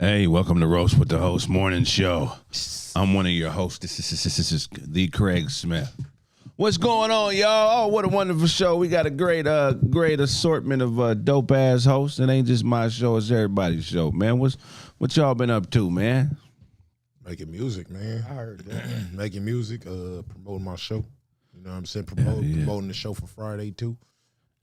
Hey, welcome to Roast with the Host Morning Show. I'm one of your hosts. This is the Kraig Smith. What's going on, y'all? Oh, what a wonderful show. We got a great assortment of dope-ass hosts. It ain't just my show, it's everybody's show, man. What y'all been up to, man? Making music, man. I heard that. Making music, promoting my show. You know what I'm saying? Promoting the show for Friday, too.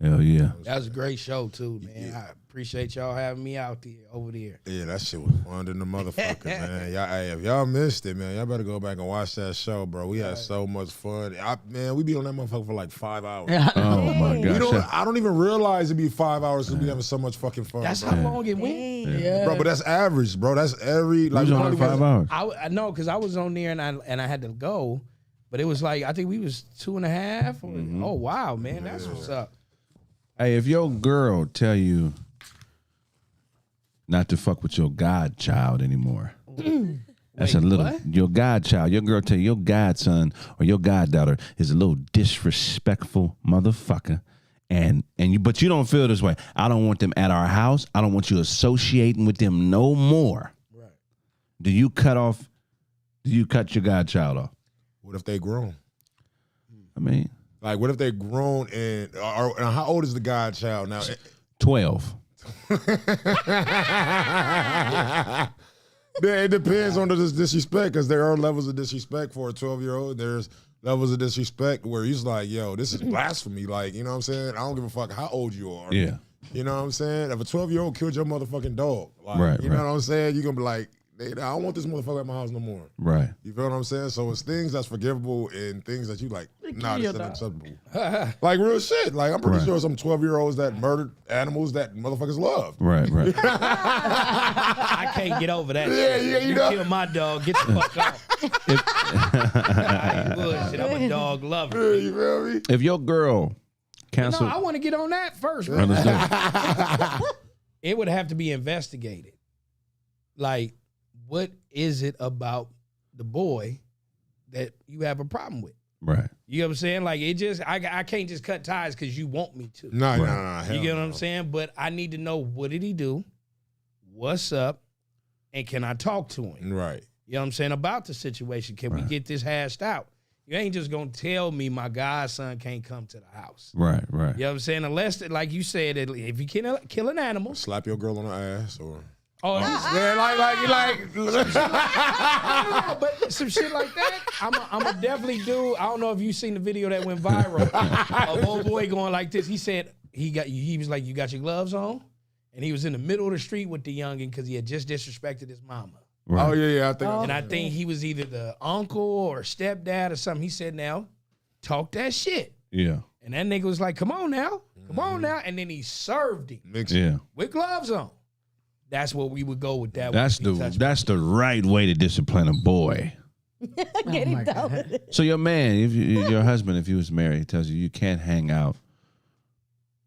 Hell yeah. That was a great show, too, man. I appreciate y'all having me out there, over there. Yeah, that shit was fun than the motherfucker, man. If y'all missed it, man, y'all better go back and watch that show, bro. We had so much fun. Man, we be on that motherfucker for like 5 hours. Oh, my gosh. I don't even realize it'd be 5 hours because we having so much fucking fun. That's bro. how long it went. Yeah. Bro, but that's average, bro. That's every... Like, on 5 hours. I know, because I was on there and I had to go, but it was like, I think we was 2.5. Oh, wow, man. That's what's up. Hey, if your girl tell you not to fuck with your godchild anymore, that's a little what? Your godchild. Your girl tell you your godson or your goddaughter is a little disrespectful motherfucker, but you don't feel this way. I don't want them at our house. I don't want you associating with them no more. Right. Do you cut your godchild off? What if they grown? I mean, Like, what if they grown and how old is the godchild now? 12. It depends on the disrespect, because there are levels of disrespect for a 12-year-old. There's levels of disrespect where he's like, yo, this is blasphemy. Like, you know what I'm saying? I don't give a fuck how old you are. Yeah. You know what I'm saying? If a 12-year-old killed your motherfucking dog, like, Right, you know what I'm saying? You're going to be like, I don't want this motherfucker at my house no more. Right. You feel what I'm saying? So it's things that's forgivable and things that you like, nah, this is unacceptable. Like real shit. Like I'm pretty sure some 12-year-olds that murdered animals that motherfuckers love. Right. I can't get over that. Yeah, you know. Kill my dog, get the fuck off. Bullshit, I'm a dog lover. You feel me? If your girl cancel, I want to get on that first, bro. It would have to be investigated. Like, what is it about the boy that you have a problem with? Right. You know what I'm saying? Like, I can't just cut ties because you want me to. Nah. You get what I'm saying? But I need to know, what did he do? What's up? And can I talk to him? Right. You know what I'm saying? About the situation. Can we get this hashed out? You ain't just going to tell me my godson can't come to the house. Right. You know what I'm saying? Unless, like you said, if you kill an animal. Slap your girl on her ass or... Oh, yeah, but some shit like that, I'm a definitely do. I don't know if you seen the video that went viral of old boy going like this. He said he was like, you got your gloves on? And he was in the middle of the street with the youngin because he had just disrespected his mama. Right. Oh, yeah, I think. And I think he was either the uncle or stepdad or something. He said, now, talk that shit. Yeah. And that nigga was like, come on now. And then he served him with gloves on. That's what we would go with that. That's the right way to discipline a boy. Get him down. So your man, your husband, if he was married, tells you can't hang out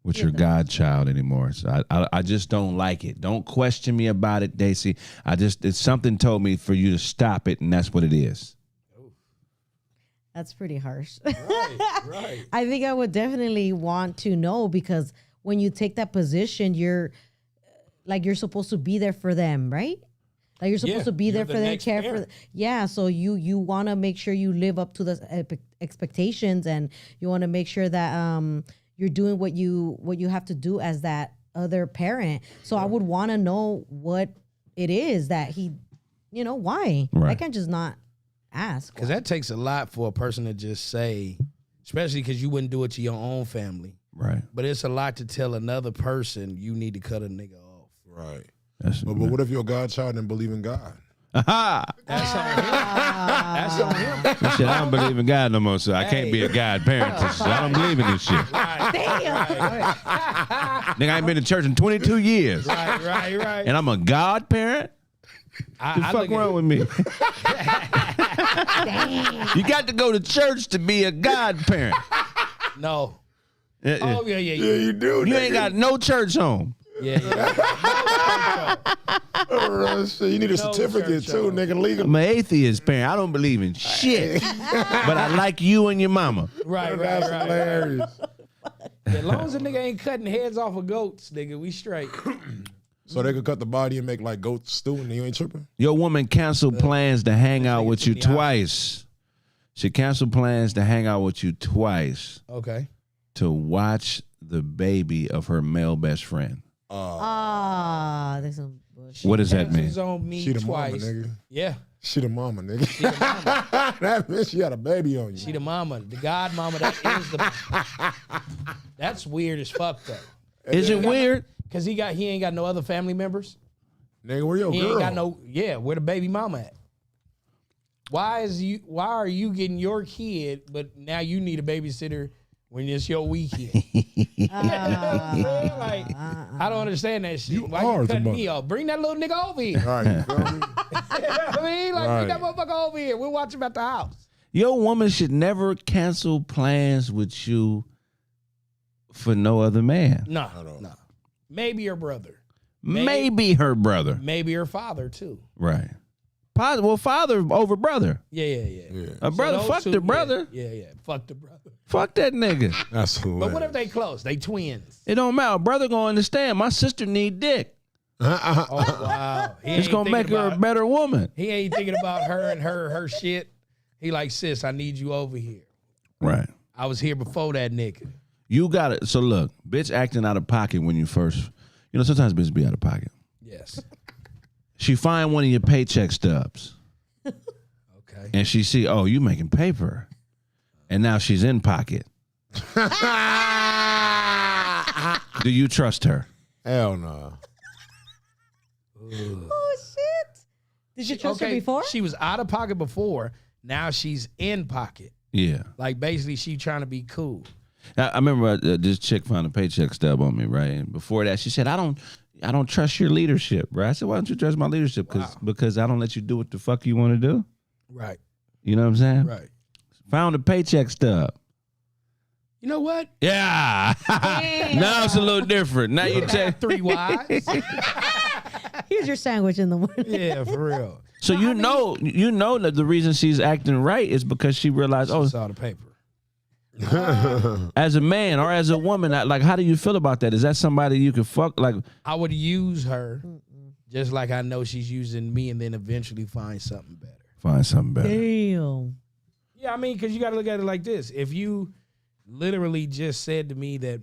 with your godchild anymore. So I just don't like it. Don't question me about it, Daisy. It's something told me for you to stop it, and that's what it is. That's pretty harsh. Right. I think I would definitely want to know, because when you take that position, you're supposed to be there for them, right? Like you're supposed to be there for them, care for them. Yeah, so you want to make sure you live up to the expectations, and you want to make sure that you're doing what you have to do as that other parent. So I would want to know what it is that he, why? Right. I can't just not ask. Because that takes a lot for a person to just say, especially because you wouldn't do it to your own family. Right. But it's a lot to tell another person you need to cut a nigga off. Right. But what if your godchild didn't believe in God? Aha! That's on him. That's on him. Shit, I don't believe in God no more, so I can't be a God parent. So I don't believe in this shit. Right. Nigga, I ain't been to church in 22 years. Right. And I'm a God parent? What the fuck wrong with me? You got to go to church to be a God parent. No. Oh, yeah. Yeah, you do. You ain't got no church home. Yeah. You need a certificate too, nigga. Legal. I'm an atheist parent. I don't believe in shit. But I like you and your mama. Right. Hilarious. As long as a nigga ain't cutting heads off of goats, nigga, we straight. So they could cut the body and make like goat stew and you ain't tripping? Your woman canceled plans to hang out with you twice. She canceled plans to hang out with you twice. Okay. To watch the baby of her male best friend. There's some bullshit. What does that mean? On me She the twice. mama, nigga. Yeah. She the mama, nigga. She the mama. That means she had a baby on you. She the mama. The god mama, that is the mama. That's weird as fuck, though. Is it weird? Because he ain't got no other family members. Nigga, where your He girl? ain't got no, where the baby mama at? Why are you getting your kid, but now you need a babysitter when it's your weekend? I don't understand that shit. Why you cutting me off? Bring that little nigga over here. All right, you feel me? Bring that motherfucker over here. We'll watch him at the house. Your woman should never cancel plans with you for no other man. No. Maybe her brother. Maybe her brother. Maybe her father, too. Right. Well, father over brother. Yeah. A brother fucked the brother. Yeah. Fuck the brother. Fuck that nigga. That's hilarious. But what if they close? They twins. It don't matter. Brother gonna understand. My sister need dick. Oh, wow. It's gonna make her a better woman. He ain't thinking about her and her shit. He like, sis, I need you over here. Right. I was here before that nigga. You got it. So look, bitch acting out of pocket when you first, sometimes bitches be out of pocket. Yes. She find one of your paycheck stubs. Okay. And she see, oh, you making paper. And now she's in pocket. Do you trust her? Hell no. Oh shit! Did you trust her before? She was out of pocket before. Now she's in pocket. Yeah. Like basically she trying to be cool. I remember this chick found a paycheck stub on me, right? And before that, she said, I don't trust your leadership, right? I said, why don't you trust my leadership? Because I don't let you do what the fuck you want to do. Right. You know what I'm saying? Right. Found a paycheck stub. You know what? Yeah. Now it's a little different. Now you take 3 wives. Here's your sandwich in the morning. Yeah, for real. So you know that the reason she's acting right is because she realized, She saw the paper. as a man or as a woman, like, how do you feel about that? Is that somebody you could fuck? Like, I would use her just like I know she's using me, and then eventually find something better. Find something better. Damn. Yeah, I mean, because you got to look at it like this. If you literally just said to me that,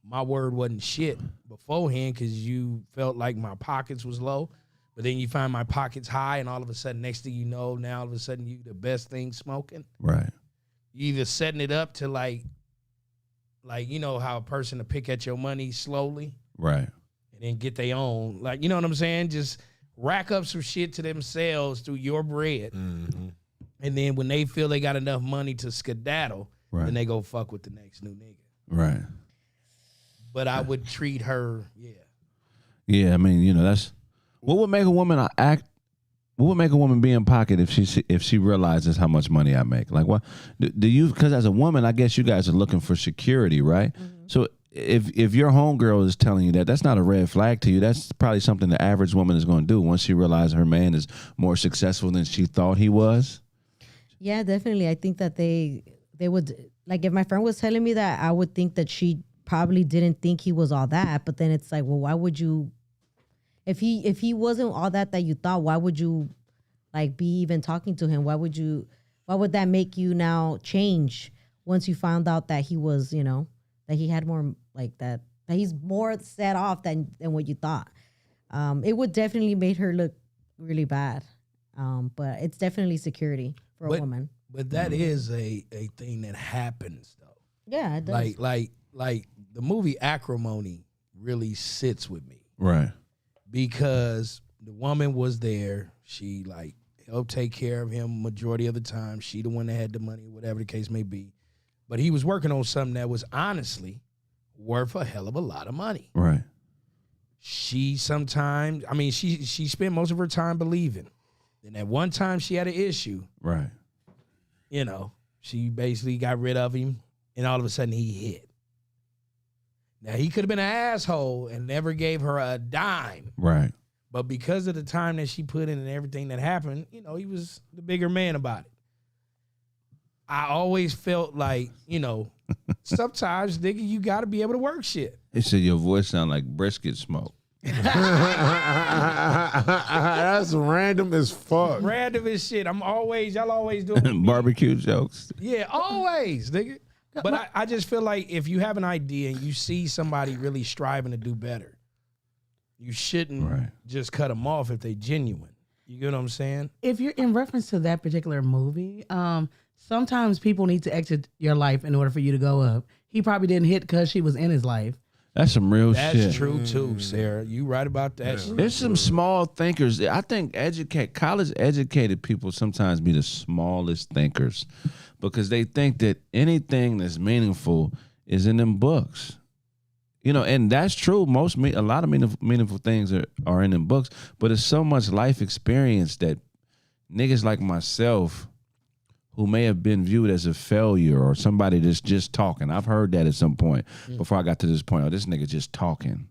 my word wasn't shit beforehand because you felt like my pockets was low, but then you find my pockets high, and all of a sudden, next thing you know, now all of a sudden you the best thing smoking. Right. You either setting it up to like how a person to pick at your money slowly, Right. and then get their own, like, you know what I'm saying? Just rack up some shit to themselves through your bread. Mm-hmm. And then when they feel they got enough money to skedaddle, Right. then they go fuck with the next new nigga. Right. But I would treat her, Yeah, I mean, that's what would make a woman act. What would make a woman be in pocket if she realizes how much money I make? Like, what do you? Because as a woman, I guess you guys are looking for security, right? Mm-hmm. So if your homegirl is telling you that, that's not a red flag to you. That's probably something the average woman is going to do once she realizes her man is more successful than she thought he was. Yeah, definitely. I think that they would, like, if my friend was telling me that, I would think that she probably didn't think he was all that. But then it's like, well, why would you? If he wasn't all that you thought, why would you like be even talking to him? Why would that make you now change once you found out that he was, that he had more like that he's more set off than what you thought? It would definitely make her look really bad. But it's definitely security for a woman. But that is a thing that happens though. Yeah, it does. Like the movie Acrimony really sits with me. Right. Because the woman was there. She like helped take care of him majority of the time. She the one that had the money, whatever the case may be. But he was working on something that was honestly worth a hell of a lot of money. Right. She sometimes, she spent most of her time believing. Then at one time she had an issue. Right. She basically got rid of him, and all of a sudden he hit. Now, he could have been an asshole and never gave her a dime. Right. But because of the time that she put in and everything that happened, he was the bigger man about it. I always felt like, sometimes, nigga, you got to be able to work shit. They said your voice sound like brisket smoke. That's random as fuck. Random as shit. Y'all always doing Barbecue jokes. Yeah, always, nigga. But I just feel like if you have an idea and you see somebody really striving to do better, you shouldn't just cut them off if they genuine. You get what I'm saying? If you're in reference to that particular movie, sometimes people need to exit your life in order for you to go up. He probably didn't hit because she was in his life. That's some real shit. That's true too, Sarah. You right about that. Yeah. There's some small thinkers. I think college educated people sometimes be the smallest thinkers because they think that anything that's meaningful is in them books. You know, and that's true. A lot of meaningful things are in them books, but it's so much life experience that niggas like myself who may have been viewed as a failure or somebody that's just talking. I've heard that at some point before I got to this point. Oh, this nigga just talking.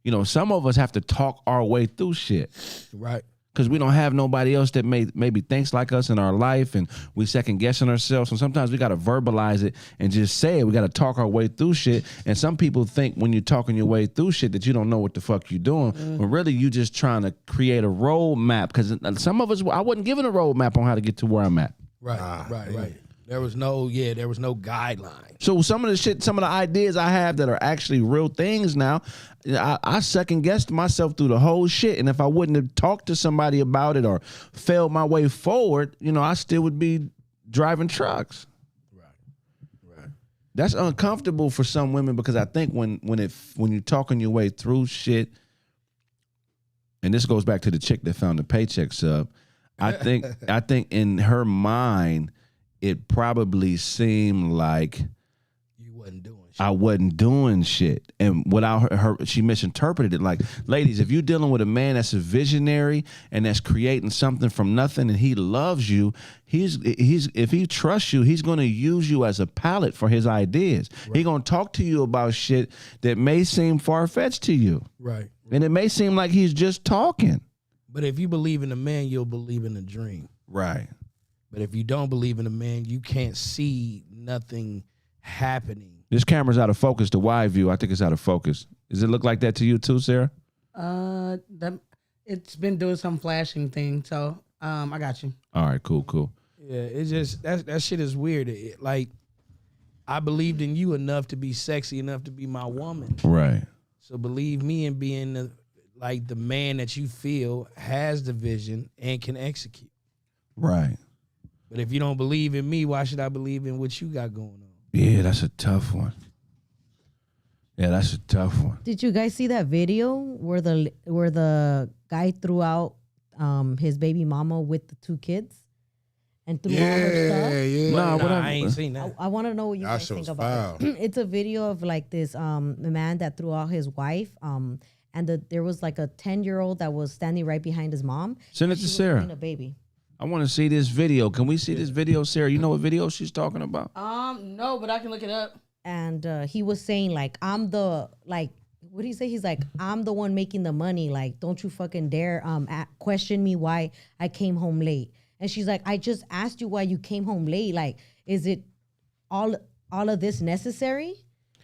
You know, some of us have to talk our way through shit. Right. Because we don't have nobody else that maybe thinks like us in our life, and we second guessing ourselves. So sometimes we got to verbalize it and just say it. We got to talk our way through shit. And some people think when you're talking your way through shit that you don't know what the fuck you're doing. But really, you just trying to create a roadmap. Because some of us, I wasn't given a roadmap on how to get to where I'm at. Right. There was no guideline. So some of the ideas I have that are actually real things now, I second guessed myself through the whole shit. And if I wouldn't have talked to somebody about it or failed my way forward, you know, I still would be driving trucks. Right. That's uncomfortable for some women because I think when you're talking your way through shit, and this goes back to the chick that found the paycheck sub, I think in her mind, it probably seemed like You wasn't doing shit. I wasn't doing shit. And without her, she misinterpreted it. Like, ladies, if you're dealing with a man that's a visionary and that's creating something from nothing and he loves you, if he trusts you, he's going to use you as a palette for his ideas. He's going to talk to you about shit that may seem far-fetched to you. Right. And it may seem like he's just talking. But if you believe in a man, you'll believe in a dream. Right. But if you don't believe in a man, you can't see nothing happening. This camera's out of focus, the wide view. I think it's out of focus. Does it look like that to you too, Sarah? It's been doing some flashing thing, so I got you. All right, cool. Yeah, it's just that shit is weird. Like, I believed in you enough to be sexy enough to be my woman. Right. So believe me in being the man that you feel has the vision and can execute. Right. But if you don't believe in me, why should I believe in what you got going on? Yeah, that's a tough one. Did you guys see that video where the guy threw out his baby mama with the 2 kids and threw all her stuff? Yeah. I ain't seen that. I want to know what you guys think about it. It's a video of like this man that threw out his wife. And there was like a 10-year-old that was standing right behind his mom. Send it to Sarah. A baby. I want to see this video. Can we see this video, Sarah? You know what video she's talking about? No, but I can look it up. And he was saying like, what did he say? He's like, I'm the one making the money. Like, don't you fucking dare question me why I came home late. And she's like, I just asked you why you came home late. Like, is it all of this necessary?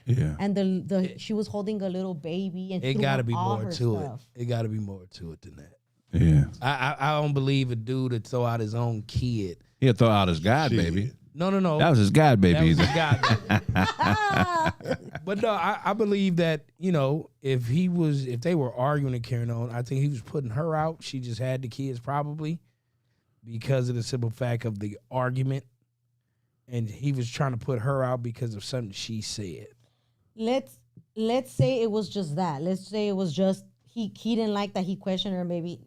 Yeah. And she was holding a little baby and It got to be more to stuff. it. It got to be more to it than that. Yeah. I don't believe a dude would throw out his own kid. He'll throw out his God, baby. No. That was his God, baby. That was his God, baby. But no, I believe that, you know, if they were arguing and carrying on, I think he was putting her out. She just had the kids probably because of the simple fact of the argument. And he was trying to put her out because of something she said. Let's say it was just that. Let's say it was just he didn't like that he questioned her. Maybe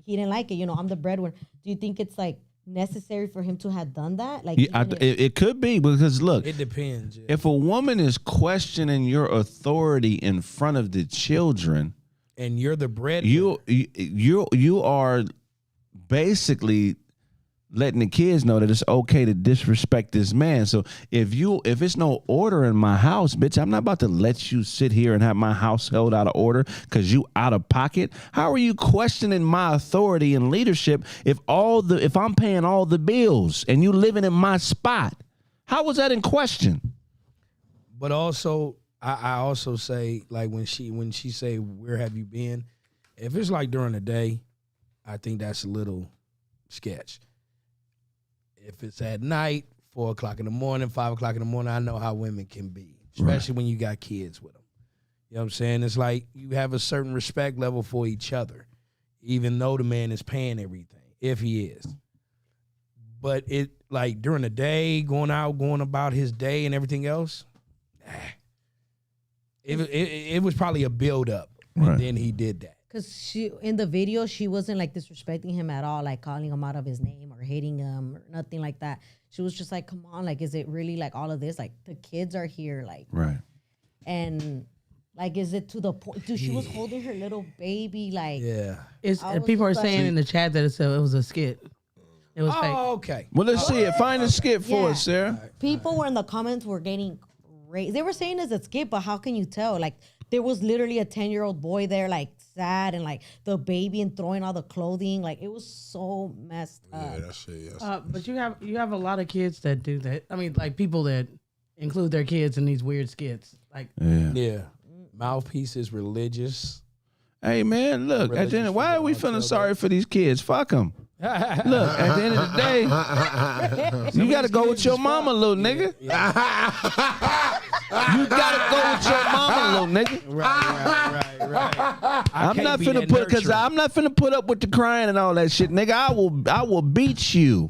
he didn't like it. You know, I'm the breadwinner. Do you think it's like necessary for him to have done that? Like, it could be because look, it depends. Yeah. If a woman is questioning your authority in front of the children, and you're the breadwinner, you are basically letting the kids know that it's okay to disrespect this man. So if it's no order in my house, bitch, I'm not about to let you sit here and have my house held out of order because you out of pocket. How are you questioning my authority and leadership if I'm paying all the bills and you living in my spot? How was that in question? But also, I also say, like, when she say, where have you been? If it's like during the day, I think that's a little sketch. If it's at night, 4 o'clock in the morning, 5 o'clock in the morning, I know how women can be, especially when you got kids with them. You know what I'm saying? It's like you have a certain respect level for each other, even though the man is paying everything, if he is. But it, like, during the day, going about his day and everything else, it was probably a build-up, and then he did that. Because in the video, she wasn't like disrespecting him at all, like calling him out of his name or hating him or nothing like that. She was just like, come on, like, is it really like all of this? Like, the kids are here, like. Right. And, like, is it to the point? Dude, she was holding her little baby, like. Yeah. People are saying in the chat that it was a skit. It was fake. Oh, okay. Well, let's see it. Find a skit for us, Sarah. People were in the comments were getting crazy. They were saying it's a skit, but how can you tell? Like, there was literally a 10-year-old boy there, like, sad, and like the baby and throwing all the clothing. Like, it was so messed up. Yeah, that shit, yes. But you have a lot of kids that do that. I mean, like people that include their kids in these weird skits. Like, Yeah. Mouthpiece is religious. Hey, man, look. At the end, why are we feeling sorry for these kids? Fuck them. Look, at the end of the day, you got to go with your mama, little nigga. You got to go with your mama, little nigga. Right. I'm not finna put up with the crying and all that shit, nigga. I will beat you.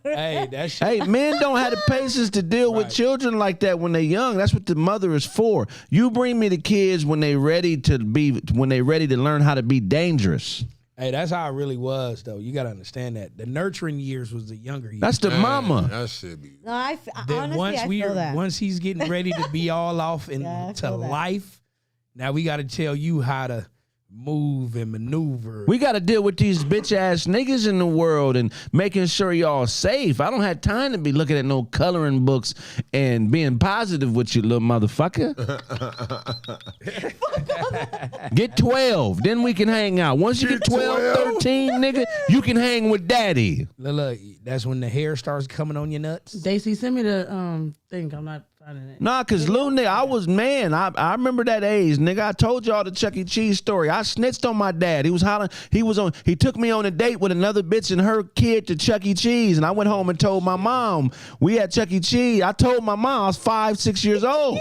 Hey, that shit. Hey, men don't have the patience to deal with children like that when they're young. That's what the mother is for. You bring me the kids when they ready to learn how to be dangerous. Hey, that's how it really was, though. You got to understand that. The nurturing years was the younger years. That's the mama. That shit be. No, honestly, once I feel that. Once he's getting ready to be all off into life, now we got to tell you how to move and maneuver. We got to deal with these bitch ass niggas in the world and making sure y'all safe. I don't have time to be looking at no coloring books and being positive with you, little motherfucker. Get 12, then we can hang out. Once you get 12, 13, nigga, you can hang with daddy. Look, that's when the hair starts coming on your nuts. Daisy, send me the thing. I'm not finding it. Nah, cause little nigga, I was I remember that age, nigga. I told y'all the Chuck E. Cheese story. I snitched on my dad. He was hollering. He took me on a date with another bitch and her kid to Chuck E. Cheese, and I went home and told my mom we had Chuck E. Cheese. I told my mom I was 5, 6 years old.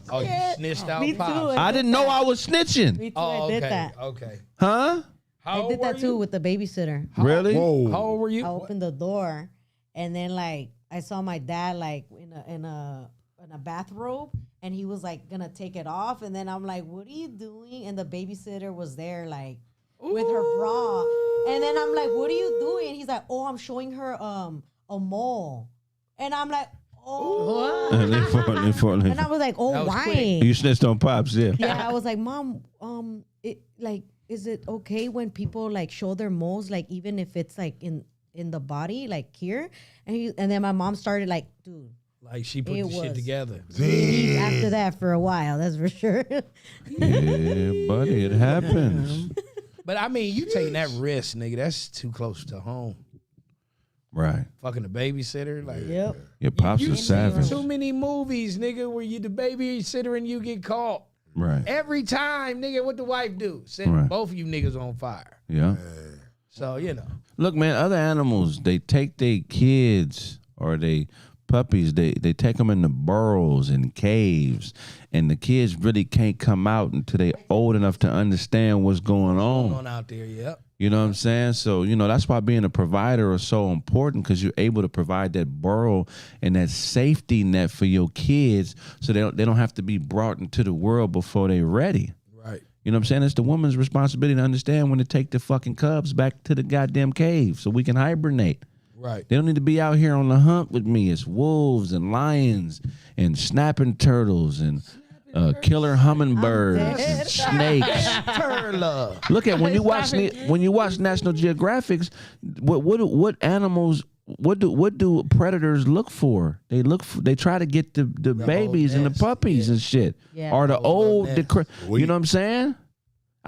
Oh, you snitched out, Me too. Pops. I didn't know I was snitching. Me too, Oh, I did okay. that. Okay. Huh? How I did that too with the babysitter. Really? Whoa. How old were you? I opened the door, and then like I saw my dad like in a bathrobe, and he was like gonna take it off, and then I'm like, "What are you doing?" And the babysitter was there like with her bra, and then I'm like, "What are you doing?" And he's like, "Oh, I'm showing her a mole," and I'm like, "Oh," And and I was like, "Oh, was why?" quick. you snitched on Pops, yeah. Yeah, I was like, "Mom, is it okay when people like show their moles, like even if it's like in the body, like here?" And then my mom started like, "Dude." Like she put the shit together. After that for a while, that's for sure. Yeah, buddy, it happens. But I mean, you taking that risk, nigga. That's too close to home. Right. Fucking the babysitter, like Yep. Your Pops you is savage. too many movies, nigga, where you the babysitter and you get caught. Right. Every time, nigga, what the wife do? Set both of you niggas on fire. Yeah. So, you know. Look, man, other animals, they take their kids or they puppies, they take them in the burrows and caves, and the kids really can't come out until they old enough to understand what's going on. Going on out there, yep. You know what I'm saying? So, you know, that's why being a provider is so important, because you're able to provide that burrow and that safety net for your kids so they don't have to be brought into the world before they're ready. Right. You know what I'm saying? It's the woman's responsibility to understand when to take the fucking cubs back to the goddamn cave so we can hibernate. Right. They don't need to be out here on the hunt with me. It's wolves and lions and snapping turtles and killer hummingbirds and snakes. Turtle. Look at when you watch National Geographics, what animals, what do predators look for? They try to get the babies and the puppies and shit. Yeah. Or the old, Sweet. you know what I'm saying?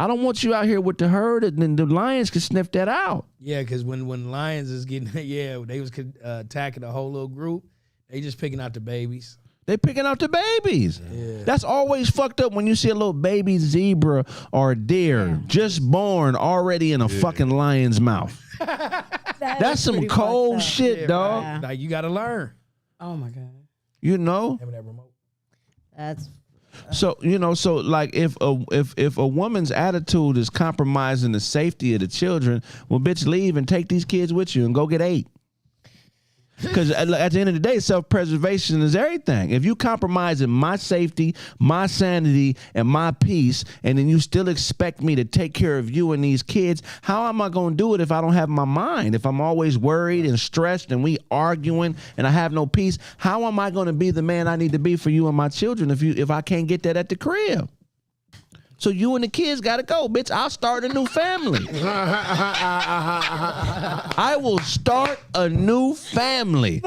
I don't want you out here with the herd, and then the lions can sniff that out. Yeah, because when lions is getting, they was attacking the whole little group, they just picking out the babies. They picking out the babies. Yeah. That's always fucked up when you see a little baby zebra or deer just born already in a fucking lion's mouth. That's some cold shit, dog. Yeah. Like you gotta learn. Oh my God. You know? Having that remote. That's So, you know, so like if a woman's attitude is compromising the safety of the children, well, bitch, leave and take these kids with you and go get 8. Because at the end of the day, self-preservation is everything. If you compromising my safety, my sanity, and my peace, and then you still expect me to take care of you and these kids, how am I going to do it if I don't have my mind? If I'm always worried and stressed and we arguing and I have no peace, how am I going to be the man I need to be for you and my children if I can't get that at the crib? So you and the kids got to go, bitch. I'll start a new family. I will start a new family.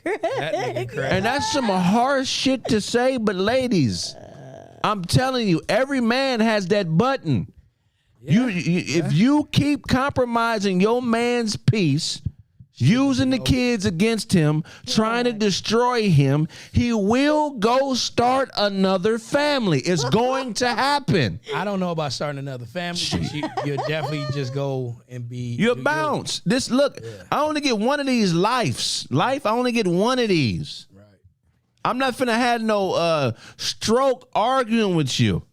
And that's some harsh shit to say, but ladies, I'm telling you, every man has that button. Yeah. If you keep compromising your man's peace, using the kids against him, trying to destroy him, he will go start another family. It's going to happen. I don't know about starting another family. You'll definitely just go and be. You'll bounce. I only get one of these lives. I only get one of these. Right. I'm not finna have no stroke arguing with you.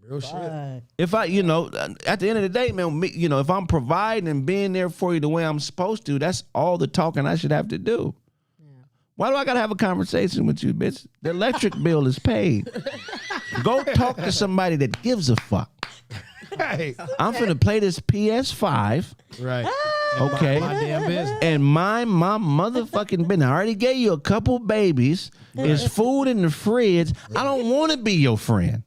Real shit. If at the end of the day, man, if I'm providing and being there for you the way I'm supposed to, that's all the talking I should have to do. Yeah. Why do I gotta have a conversation with you, bitch? The electric bill is paid. Go talk to somebody that gives a fuck. Hey. I'm finna play this PS5. Right. Okay. My damn business. And my motherfucking business. I already gave you a couple babies. There's food in the fridge. I don't want to be your friend.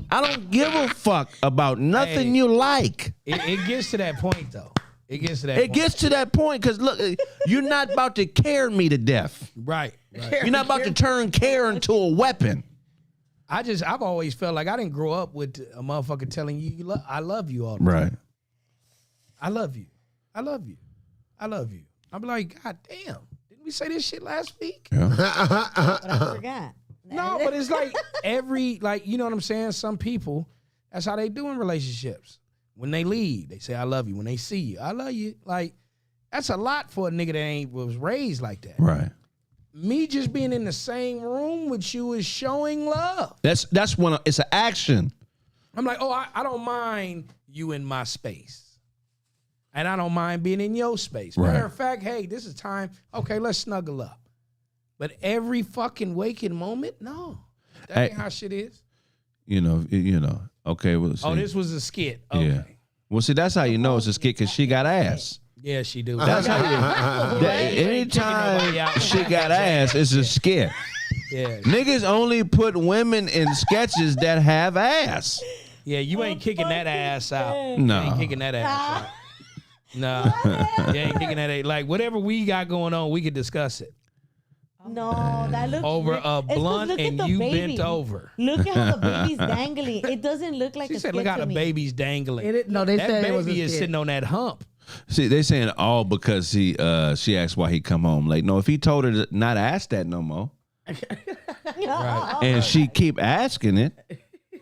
I don't give a fuck about nothing you like. It gets to that point, though. It gets to that point because, look, you're not about to care me to death. Right. You're not about to turn care into a weapon. I've always felt like I didn't grow up with a motherfucker telling you, I love you all the time. Right. I love you. I love you. I love you. I'm like, God damn. Didn't we say this shit last week? Yeah. But I forgot. No, but it's like you know what I'm saying? Some people, that's how they do in relationships. When they leave, they say, I love you. When they see you, I love you. Like, that's a lot for a nigga that was raised like that. Right. Me just being in the same room with you is showing love. That's when it's an action. I'm like, I don't mind you in my space. And I don't mind being in your space. Right. Matter of fact, hey, this is time. Okay, let's snuggle up. But every fucking waking moment, no. That ain't how shit is. Okay. Well, see. This was a skit. Okay. Yeah. Well, see, that's how you know it's a skit because she got ass. Yeah, she do. That's how you. Anytime she got ass, it's a skit. Yeah. Niggas only put women in sketches that have ass. Yeah, you ain't kicking that ass out. No. You ain't kicking that ass out. No. You ain't kicking that ass. Like, whatever we got going on, we could discuss it. No, that looks over a blunt and you baby. bent over. Look at how the baby's dangling. It doesn't look like she a said, skit look how to the me. baby's dangling. They that said it was baby a is skit. sitting on that hump. See, they saying all because she asked why he come home late. No, if he told her to not ask that no more, Right. and she keep asking it,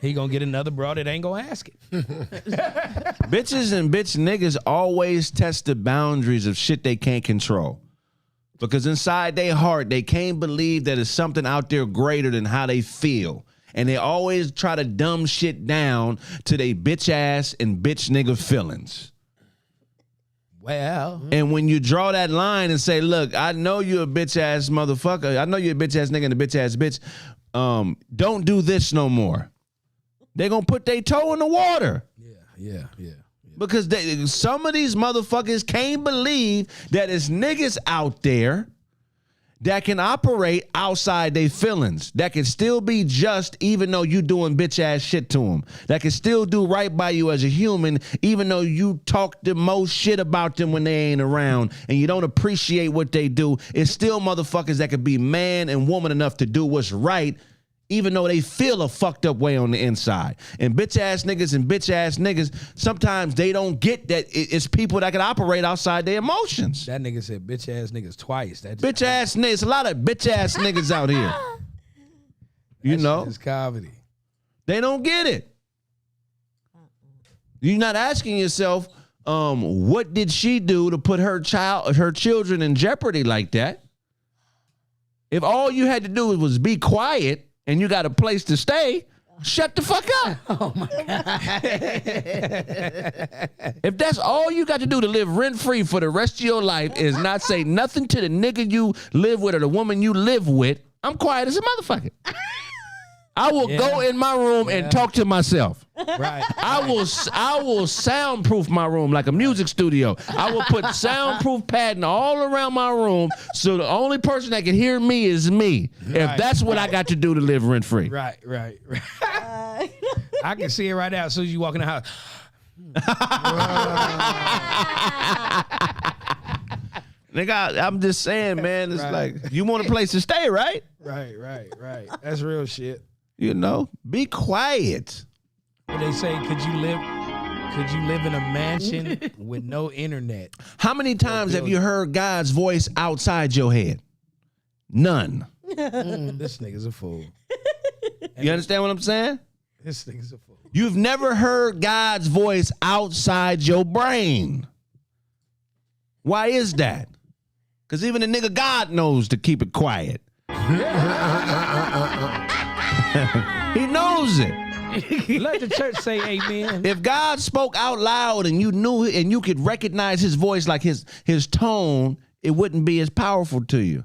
He gonna get another broad that ain't gonna ask it. bitches and bitch niggas always test the boundaries of shit they can't control. Because inside their heart, they can't believe that it's something out there greater than how they feel. And they always try to dumb shit down to they bitch ass and bitch nigga feelings. Well, And when you draw that line and say, look, I know you're a bitch ass motherfucker. I know you're a bitch ass nigga and a bitch ass bitch. Don't do this no more. They're going to put their toe in the water. yeah. Because some of these motherfuckers can't believe that it's niggas out there that can operate outside their feelings, that can still be just even though you doing bitch ass shit to them, that can still do right by you as a human even though you talk the most shit about them when they ain't around and you don't appreciate what they do. It's still motherfuckers that could be man and woman enough to do what's right even though they feel a fucked up way on the inside. And bitch ass niggas, sometimes they don't get that it's people that can operate outside their emotions. That nigga said bitch ass niggas twice. Bitch ass niggas, a lot of bitch ass niggas out here. You know, it's comedy. They don't get it. You're not asking yourself, what did she do to put her children in jeopardy like that? If all you had to do was be quiet and you got a place to stay, shut the fuck up. Oh my God. If that's all you got to do to live rent-free for the rest of your life is not say nothing to the nigga you live with or the woman you live with, I'm quiet as a motherfucker. I will go in my room and talk to myself. Right. I will soundproof my room like a music studio. I will put soundproof padding all around my room so the only person that can hear me is me. Right. If that's what I got to do to live rent free. Right. I can see it right now as soon as you walk in the house. Nigga, I'm just saying, man, it's like, you want a place to stay, right? Right. That's real shit. You know, be quiet. What they say, could you live in a mansion with no internet? How many times have you heard God's voice outside your head? None. This nigga's a fool. You understand what I'm saying? This nigga's a fool. You've never heard God's voice outside your brain. Why is that? Because even the nigga God knows to keep it quiet. He knows it. Let the church say amen. If God spoke out loud and you knew it and you could recognize his voice, like his tone, it wouldn't be as powerful to you.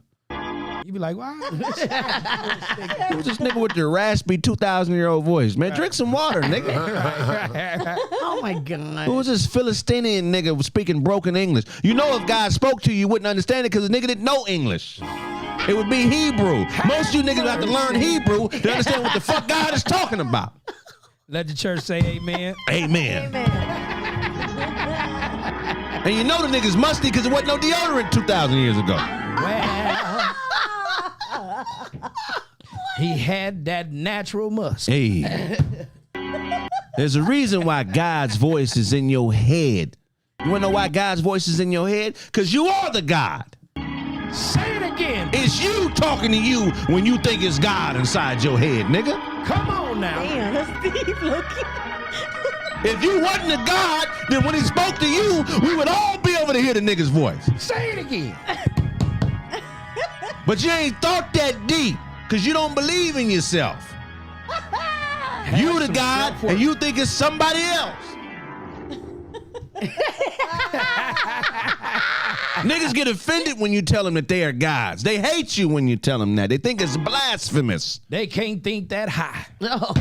You be like, why? Who's this nigga with the raspy 2,000-year-old voice? Man, drink some water, nigga. Oh my God. Who was this Philistinian nigga speaking broken English? You know, if God spoke to you, you wouldn't understand it because the nigga didn't know English. It would be Hebrew. Most of you niggas have to learn Hebrew to understand what the fuck God is talking about. Let the church say amen. Amen. And you know the nigga's musty because there wasn't no deodorant 2,000 years ago. Well, he had that natural musk. Hey. There's a reason why God's voice is in your head. You want to know why God's voice is in your head? Because you are the God. Say it again. It's you talking to you when you think it's God inside your head, nigga. Come on now. Damn, that's deep looking. If you wasn't a God, then when he spoke to you, we would all be able to hear the nigga's voice. Say it again. But you ain't thought that deep because you don't believe in yourself. You the God and you think it's somebody else. Niggas get offended when you tell them that they are gods. They hate you when you tell them that. They think it's blasphemous. They can't think that high. No.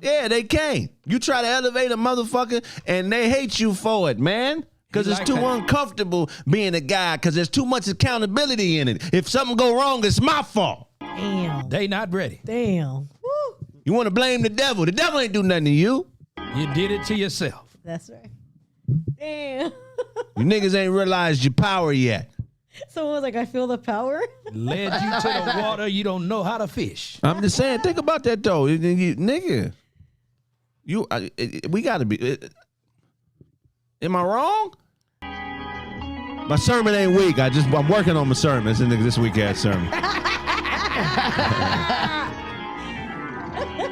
Yeah, they can't. You try to elevate a motherfucker and they hate you for it, man. Because it's too uncomfortable being a guy because there's too much accountability in it. If something go wrong, it's my fault. Damn. They not ready. Damn. Woo. You want to blame the devil. The devil ain't do nothing to you. You did it to yourself. That's right. Damn. You niggas ain't realized your power yet. Someone was like, I feel the power. Led you to the water. You don't know how to fish. I'm just saying, think about that though. Nigga, we got to be. Am I wrong? My sermon ain't weak. I'm working on my sermon. This week ass sermon.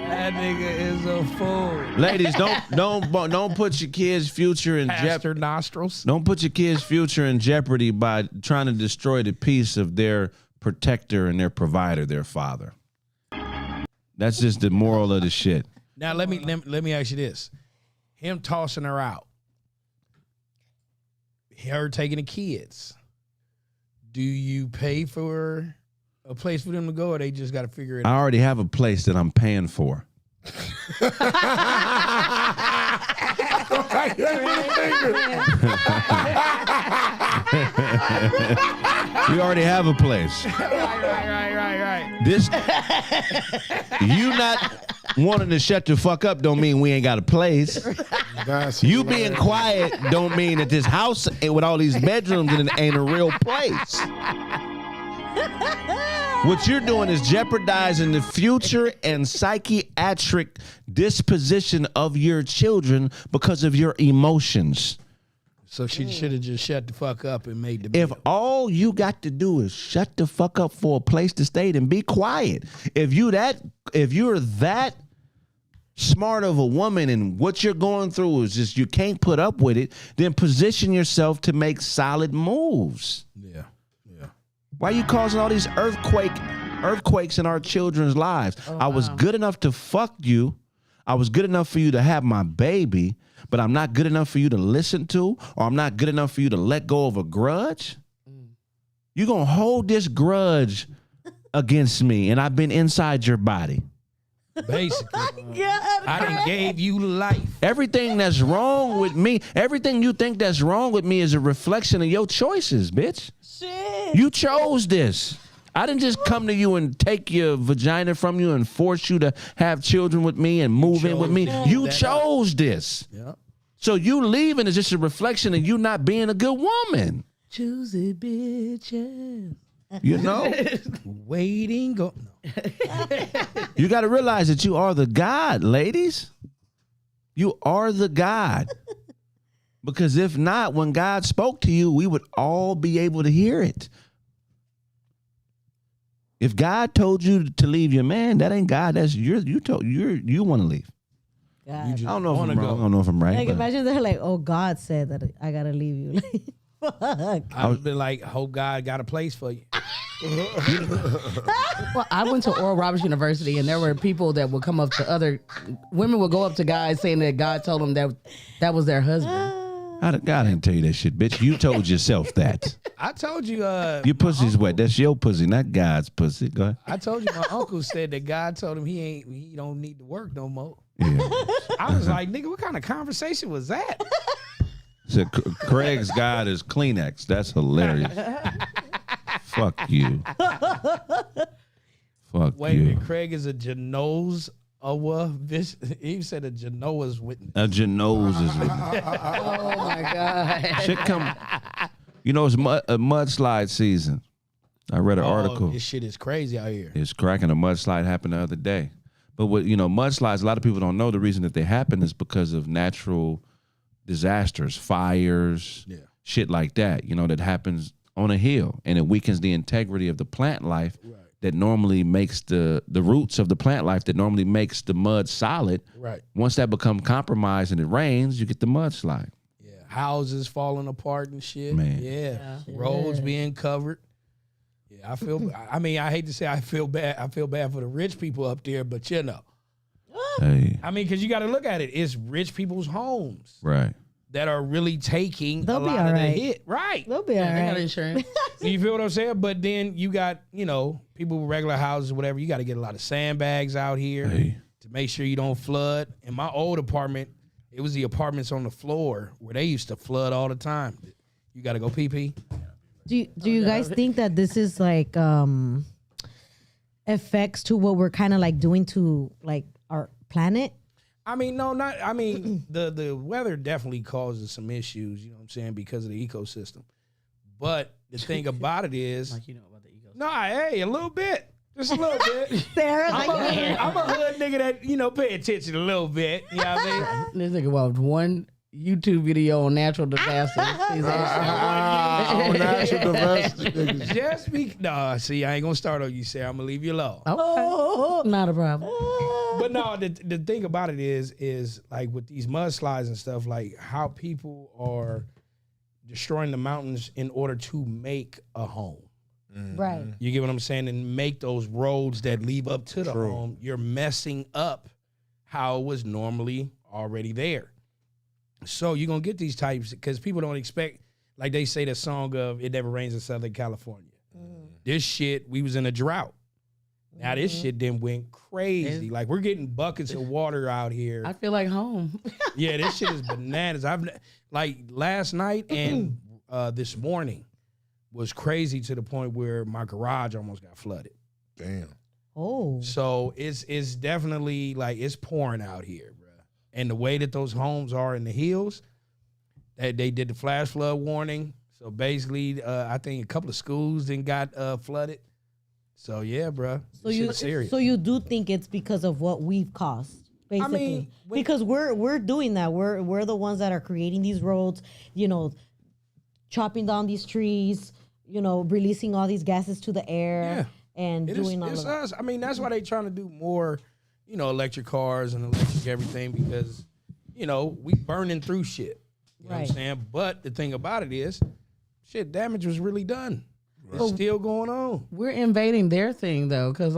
That nigga is a fool. Ladies, don't put your kids' future in jeopardy. Nostrils. Don't put your kids' future in jeopardy by trying to destroy the peace of their protector and their provider, their father. That's just the moral of the shit. Now let me ask you this: him tossing her out, her taking the kids. Do you pay for a place for them to go, or they just got to figure it out? I already have a place that I'm paying for. We already have a place. Right. This, you not wanting to shut the fuck up don't mean we ain't got a place. You being quiet don't mean that this house with all these bedrooms in it ain't a real place. What you're doing is jeopardizing the future and psychiatric disposition of your children because of your emotions. So she should have just shut the fuck up and made the If meal. all you got to do is shut the fuck up for a place to stay, then be quiet. If you're that smart of a woman and what you're going through is just you can't put up with it, then position yourself to make solid moves. Yeah. Why are you causing all these earthquakes in our children's lives? I was good enough to fuck you. I was good enough for you to have my baby, but I'm not good enough for you to listen to, or I'm not good enough for you to let go of a grudge. You're going to hold this grudge against me, and I've been inside your body. Basically. I done gave you life. Everything that's wrong with me, everything you think that's wrong with me is a reflection of your choices, bitch. Shit. You chose this. I didn't just come to you and take your vagina from you and force you to have children with me and move in with me. You chose this. Yeah. So you leaving is just a reflection of you not being a good woman. Choose it, bitches. You know? Waiting. No. You got to realize that you are the God, ladies. You are the God. Because if not, when God spoke to you, we would all be able to hear it. If God told you to leave your man, that ain't God. That's you want to leave. God. I don't know if I'm wrong. I don't know if I'm right. Like but imagine they're like, oh, God said that I gotta leave you. Like, fuck. I would be like, hope God got a place for you. Well, I went to Oral Roberts University, and there were people that would come up to other women would go up to guys saying that God told them that was their husband. God didn't tell you that shit, bitch. You told yourself that. I told you. Your pussy's wet. That's your pussy, not God's pussy. Go ahead. I told you my uncle said that God told him he don't need to work no more. Yeah. I was like, nigga, what kind of conversation was that? So Craig's God is Kleenex. That's hilarious. Fuck you. Fuck Wait a you. minute, Kraig is a Genoa's he said a Genoa's witness. A Janose is with me. Oh my God. Shit come. You know, it's a mudslide season. I read an article. This shit is crazy out here. It's cracking. A mudslide happened the other day. But what mudslides, a lot of people don't know the reason that they happen is because of natural disasters, fires, shit like that, that happens on a hill, and it weakens the integrity of the plant life that normally makes the roots of the plant life that normally makes the mud solid. Right. Once that become compromised and it rains, you get the mudslide. Yeah. Houses falling apart and shit. Man. Yeah. Roads being covered. Yeah, I hate to say I feel bad. I feel bad for the rich people up there, but Hey. because you got to look at it. It's rich people's homes. Right. That are really taking They'll a be lot all of the right. hit. Right. They'll be all They got right. insurance. You feel what I'm saying? But then you got, people with regular houses, whatever. You got to get a lot of sandbags out here to make sure you don't flood. In my old apartment, it was the apartments on the floor where they used to flood all the time. You got to go pee-pee. Do you guys think that this is like effects to what we're kind of like doing to like our planet? I mean, no, not. I mean, the weather definitely causes some issues. You know what I'm saying, because of the ecosystem. But the thing about it is, Like you know about the ego. no, hey, a little bit, just a little bit. Sarah's like, I'm a hood nigga that pay attention a little bit. You know what I mean? This nigga watched one YouTube video on natural disasters. He's On natural diversity. Just no. See, I ain't gonna start on you, Sarah. I'm gonna leave you alone. okay. Not a problem. But no, the thing about it is like with these mudslides and stuff, like how people are destroying the mountains in order to make a home. right. You get what I'm saying? And make those roads that lead up to the home. You're messing up how it was normally already there. So you're going to get these types because people don't expect, like they say the song of It Never Rains in Southern California. This shit, we was in a drought. Now this shit then went crazy. Like we're getting buckets of water out here. I feel like home. Yeah, this shit is bananas. Like last night and this morning was crazy to the point where my garage almost got flooded. Damn. Oh. So it's definitely like it's pouring out here, bro. And the way that those homes are in the hills, that they did the flash flood warning. So basically, I think a couple of schools then got flooded. So yeah, bro. So you do think it's because of what we've caused, basically? I mean, because we're doing that. We're the ones that are creating these roads. Chopping down these trees. Releasing all these gases to the air and doing all of that. Us. I mean, that's why they trying to do more, electric cars and electric everything because, we burning through shit. You know what I'm saying? But the thing about it is, shit, damage was really done. It's still going on. We're invading their thing though, because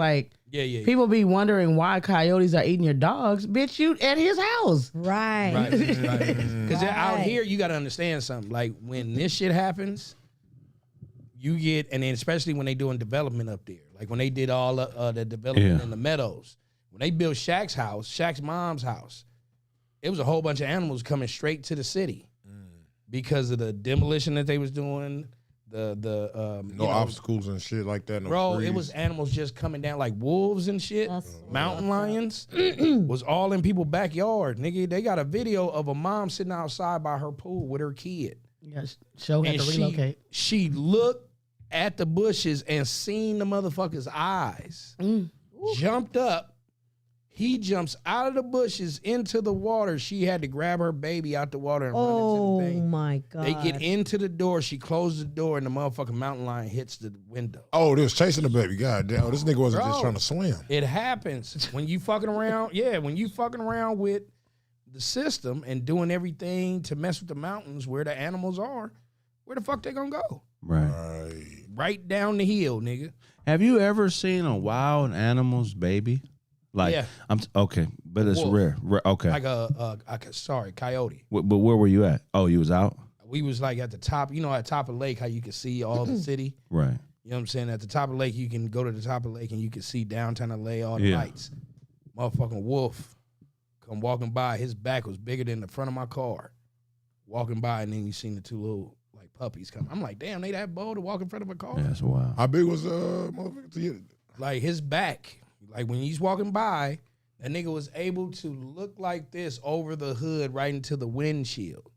people be wondering why coyotes are eating your dogs. Bitch, you at his house. Right. Because out here, you got to understand something. Like when this shit happens, you get, and then especially when they doing development up there, like when they did all the development in the meadows, when they built Shaq's mom's house, it was a whole bunch of animals coming straight to the city because of the demolition that they was doing. No obstacles and shit like that. No bro, trees. It was animals just coming down like wolves and shit. Mountain lions was all in people's backyard. Nigga, they got a video of a mom sitting outside by her pool with her kid. Yes, show had to relocate. She looked at the bushes and seen the motherfucker's eyes. Jumped up. He jumps out of the bushes into the water. She had to grab her baby out the water and run into the thing. Oh my God. They get into the door. She closes the door and the motherfucking mountain lion hits the window. Oh, they was chasing the baby. God damn. This nigga wasn't just trying to swim. It happens when you fucking around. Yeah, when you fucking around with the system and doing everything to mess with the mountains where the animals are, where the fuck they gonna go? Right down the hill, nigga. Have you ever seen a wild animal's baby? I'm okay, but it's rare. Okay, like a coyote. But where were you at? Oh, you was out. We was like at the top. At top of the lake, how you can see all the city. Right. You know what I'm saying? At the top of the lake, you can go to the top of the lake and you can see downtown LA, all the lights. Motherfucking wolf come walking by. His back was bigger than the front of my car. Walking by, and then you seen the two little like puppies come. I'm like, damn, they that bold to walk in front of a car? Yeah, that's wild. How big was motherfucker? Like his back. Like when he's walking by, that nigga was able to look like this over the hood right into the windshield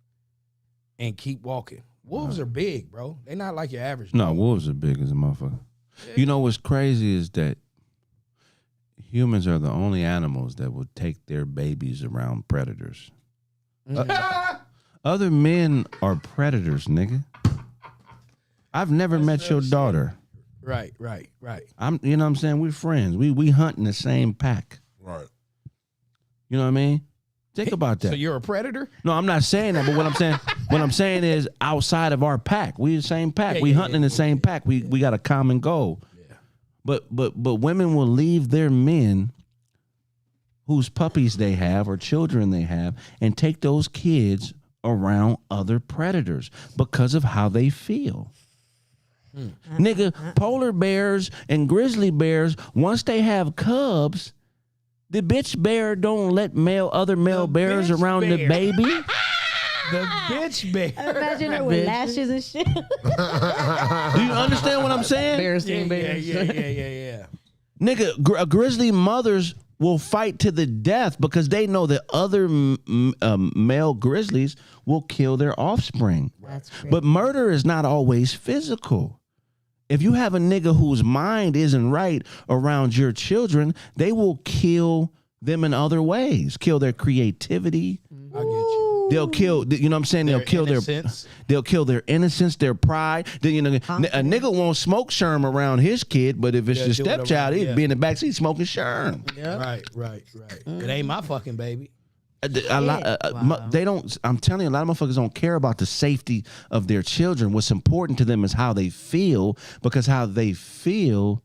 and keep walking. Wolves are big, bro. They're not like your average. No, wolves are big as a motherfucker. Yeah. You know what's crazy is that humans are the only animals that will take their babies around predators. Other men are predators, nigga. I've never met your daughter. Right. You know what I'm saying? We're friends. We hunt in the same pack. Right. You know what I mean? Think about that. So you're a predator? No, I'm not saying that, but what I'm saying is outside of our pack. We the same pack. We hunting in the same pack. We got a common goal. Yeah. But women will leave their men whose puppies they have or children they have and take those kids around other predators because of how they feel. Nigga, polar bears and grizzly bears, once they have cubs, the bitch bear don't let other male bears around the baby. The bitch bear. Imagine her with lashes and shit. Do you understand what I'm saying? Bears sting bears. Yeah. Nigga, grizzly mothers will fight to the death because they know that other male grizzlies will kill their offspring. That's great. But murder is not always physical. If you have a nigga whose mind isn't right around your children, they will kill them in other ways. Kill their creativity. I get you. They'll kill, you know what I'm saying? They'll kill their innocence, their pride. A nigga won't smoke Sherm around his kid, but if it's your stepchild, he'd be in the backseat smoking Sherm. Yeah. Right. It ain't my fucking baby. They don't. I'm telling you, a lot of motherfuckers don't care about the safety of their children. What's important to them is how they feel, because how they feel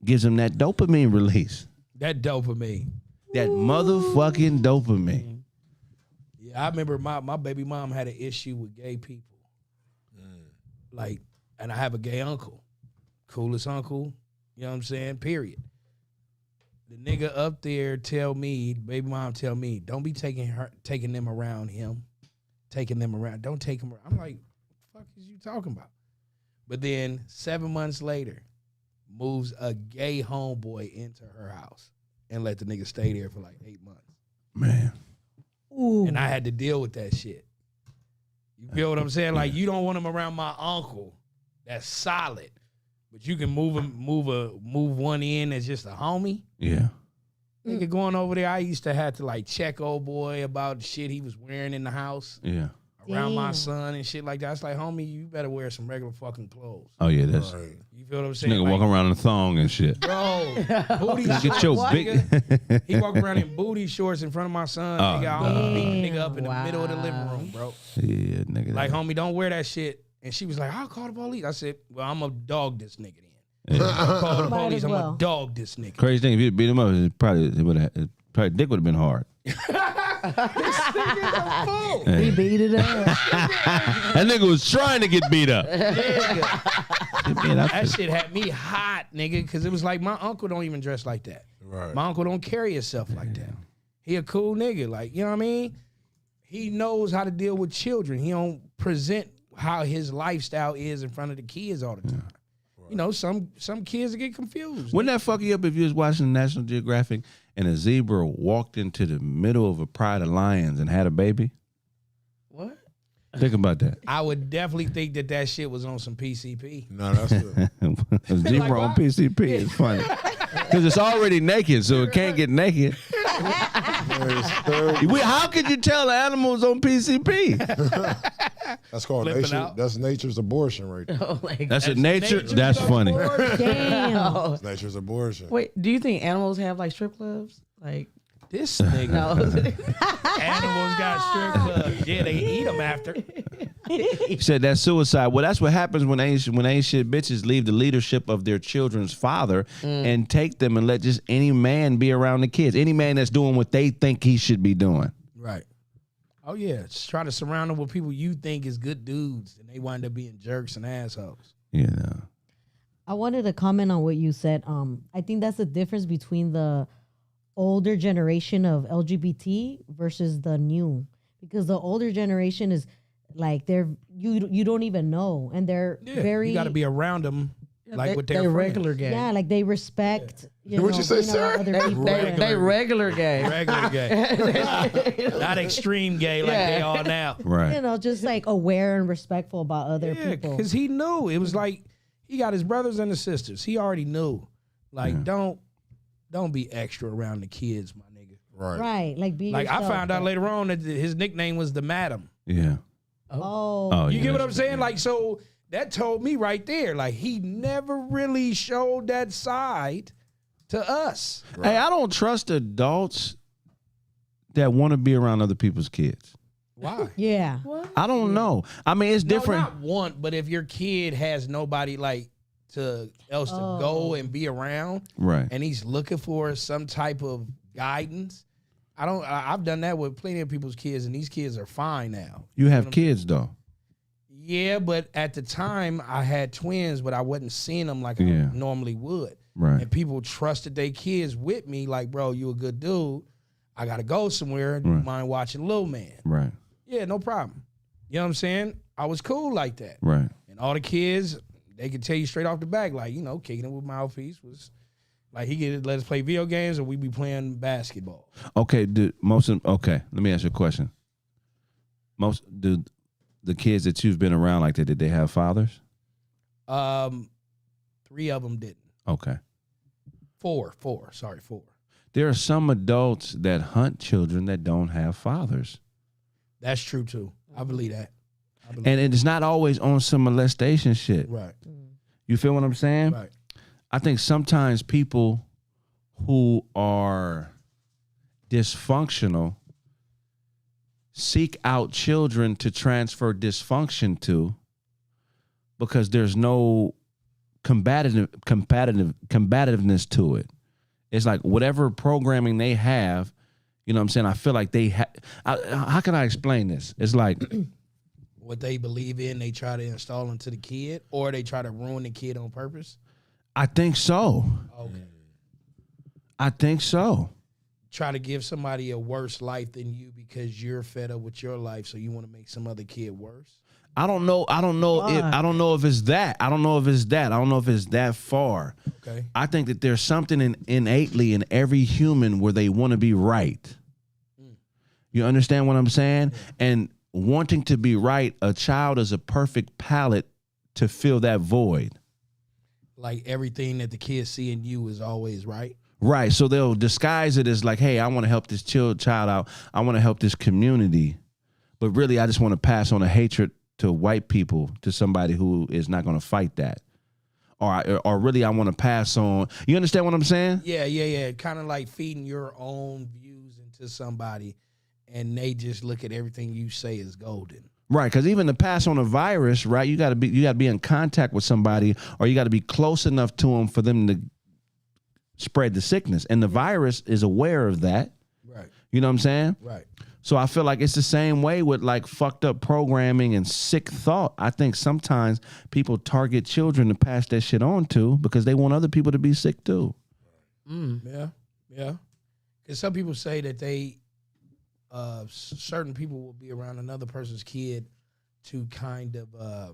gives them that dopamine release. That dopamine. That motherfucking dopamine. Yeah, I remember my baby mom had an issue with gay people. Like, and I have a gay uncle, coolest uncle. You know what I'm saying? Period. The nigga up there baby mom tell me, don't be taking them around him. Taking them around. Don't take them around. I'm like, what the fuck is you talking about? But then 7 months later, moves a gay homeboy into her house and let the nigga stay there for like 8 months. Man. Ooh. And I had to deal with that shit. You feel what I'm saying? Like you don't want him around my uncle. That's solid, but you can move one in as just a homie. Yeah. Nigga going over there, I used to have to like check old boy about the shit he was wearing in the house. Yeah. Around my Damn. son and shit like that. It's like, homie, you better wear some regular fucking clothes. Oh yeah, that's Right. You feel what I'm this saying? nigga Like, walking around in a thong and shit. bro, booty Get shorts. your nigga. big. He walk around in booty shorts in front of my son. Oh, Nigga, I almost beat the nigga damn. up in the middle of the living room, bro. Yeah, nigga. Like, homie, don't wear that shit. And she was like, I'll call the police. I said, well, I'm going to dog this nigga then. Yeah. I'll call the Might police. as I'm well. going to dog this nigga. Crazy thing, if you beat him up, probably dick would have been hard. This nigga's a fool. Yeah. He beat it up. That nigga was trying to get beat up. That shit had me hot, nigga, because it was like my uncle don't even dress like that. Right. My uncle don't carry himself like that. He a cool nigga, like, you know what I mean? He knows how to deal with children. He don't present how his lifestyle is in front of the kids all the time. You know, some kids get confused. Wouldn't that fuck you up if you was watching National Geographic and a zebra walked into the middle of a pride of lions and had a baby? What? Think about that. I would definitely think that shit was on some PCP. No, that's good. A zebra on what? PCP is funny. Because it's already naked, so it can't get naked. How could you tell the animals on PCP? That's called Flipping nature. out. That's nature's abortion right there. Oh, like, That's a nature. nature's That's funny. Damn. That's nature's abortion. wait, do you think animals have like strip clubs? Like, This nigga. no. Animals got strip clubs. Yeah, they eat them after. He said that's suicide. Well, that's what happens when ain't shit bitches leave the leadership of their children's father and take them and let just any man be around the kids. Any man that's doing what they think he should be doing. Right. Oh, yeah. Just try to surround them with people you think is good dudes, and they wind up being jerks and assholes. You know. I wanted to comment on what you said. I think that's the difference between the older generation of LGBT versus the new, because the older generation is like you don't even know, and they're very You got to be around them like with their they friends. regular gay. yeah, like they respect. You What'd know, you say, being around sir? other people. They regular gay. Regular gay. Not extreme gay like they are now. Right. You know, just like aware and respectful about other Yeah, people. because he knew. It was like he got his brothers and his sisters. He already knew. Like, don't be extra around the kids, my nigga. Right. Right, like be Like, I yourself, found out but- later on that his nickname was the Madam. Yeah. Oh, You yeah, get what that's- I'm saying? Like, so that told me right there, like, he never really showed that side to us. Hey, I don't trust adults that want to be around other people's kids. Why? yeah. I don't know. I mean, it's different. No, not want, but if your kid has nobody like else to go and be around, Right. and he's looking for some type of guidance, I've done that with plenty of people's kids, and these kids are fine now. You have kids though. Yeah, but at the time I had twins, but I wasn't seeing them like Yeah. I normally would. Right. And people trusted their kids with me, like, bro, you a good dude. I gotta go somewhere. Do you Right. mind watching Lil Man? Right. Yeah, no problem. You know what I'm saying? I was cool like that. Right. And all the kids, they could tell you straight off the back, like, you know, kicking it with mouthpiece was like he could let us play video games or we be playing basketball. Okay. Okay. Let me ask you a question. Do the kids that you've been around like that, did they have fathers? 3 of them didn't. Okay. 4. There are some adults that hunt children that don't have fathers. That's true too. I believe that. And it's not always on some molestation shit. Right. You feel what I'm saying? Right. I think sometimes people who are dysfunctional seek out children to transfer dysfunction to because there's no combativeness to it. It's like whatever programming they have, you know what I'm saying? I feel like they how can I explain this? It's like What they believe in, they try to install into the kid, or they try to ruin the kid on purpose. I think so. Okay. I think so. Try to give somebody a worse life than you because you're fed up with your life, so you want to make some other kid worse. I don't know if it's that. I don't know if it's that far. Okay. I think that there's something innately in every human where they want to be right. You understand what I'm saying? And wanting to be right, a child is a perfect palette to fill that void. Like everything that the kids see in you is always right. Right. So they'll disguise it as like, hey, I want to help this child out. I want to help this community. But really, I just want to pass on a hatred to white people, to somebody who is not going to fight that. Or really, I want to pass on. You understand what I'm saying? Yeah. Kind of like feeding your own views into somebody, and they just look at everything you say as golden. Right, because even to pass on a virus, right, you got to be in contact with somebody, or you got to be close enough to them for them to spread the sickness. And the virus is aware of that. Right. You know what I'm saying? Right. So I feel like it's the same way with like fucked up programming and sick thought. I think sometimes people target children to pass that shit on to because they want other people to be sick too. Yeah. Because some people say that they, certain people will be around another person's kid to kind of,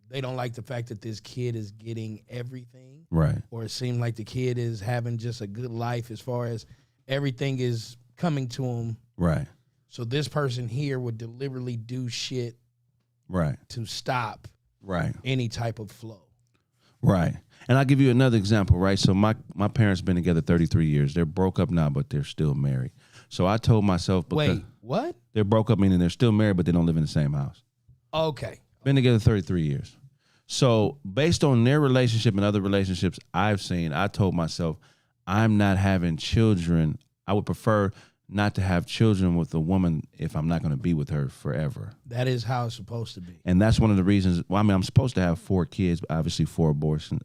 they don't like the fact that this kid is getting everything. Right. Or it seems like the kid is having just a good life as far as everything is coming to him. Right. So this person here would deliberately do shit Right. to stop Right. any type of flow. Right. And I'll give you another example, right? So my parents been together 33 years. They're broke up now, but they're still married. So I told myself, because Wait, what? they're broke up, meaning they're still married, but they don't live in the same house. Okay. Been together 33 years. So based on their relationship and other relationships I've seen, I told myself, I'm not having children. I would prefer not to have children with a woman if I'm not going to be with her forever. That is how it's supposed to be. And that's one of the reasons. Well, I mean, I'm supposed to have 4 kids, obviously 4 abortions,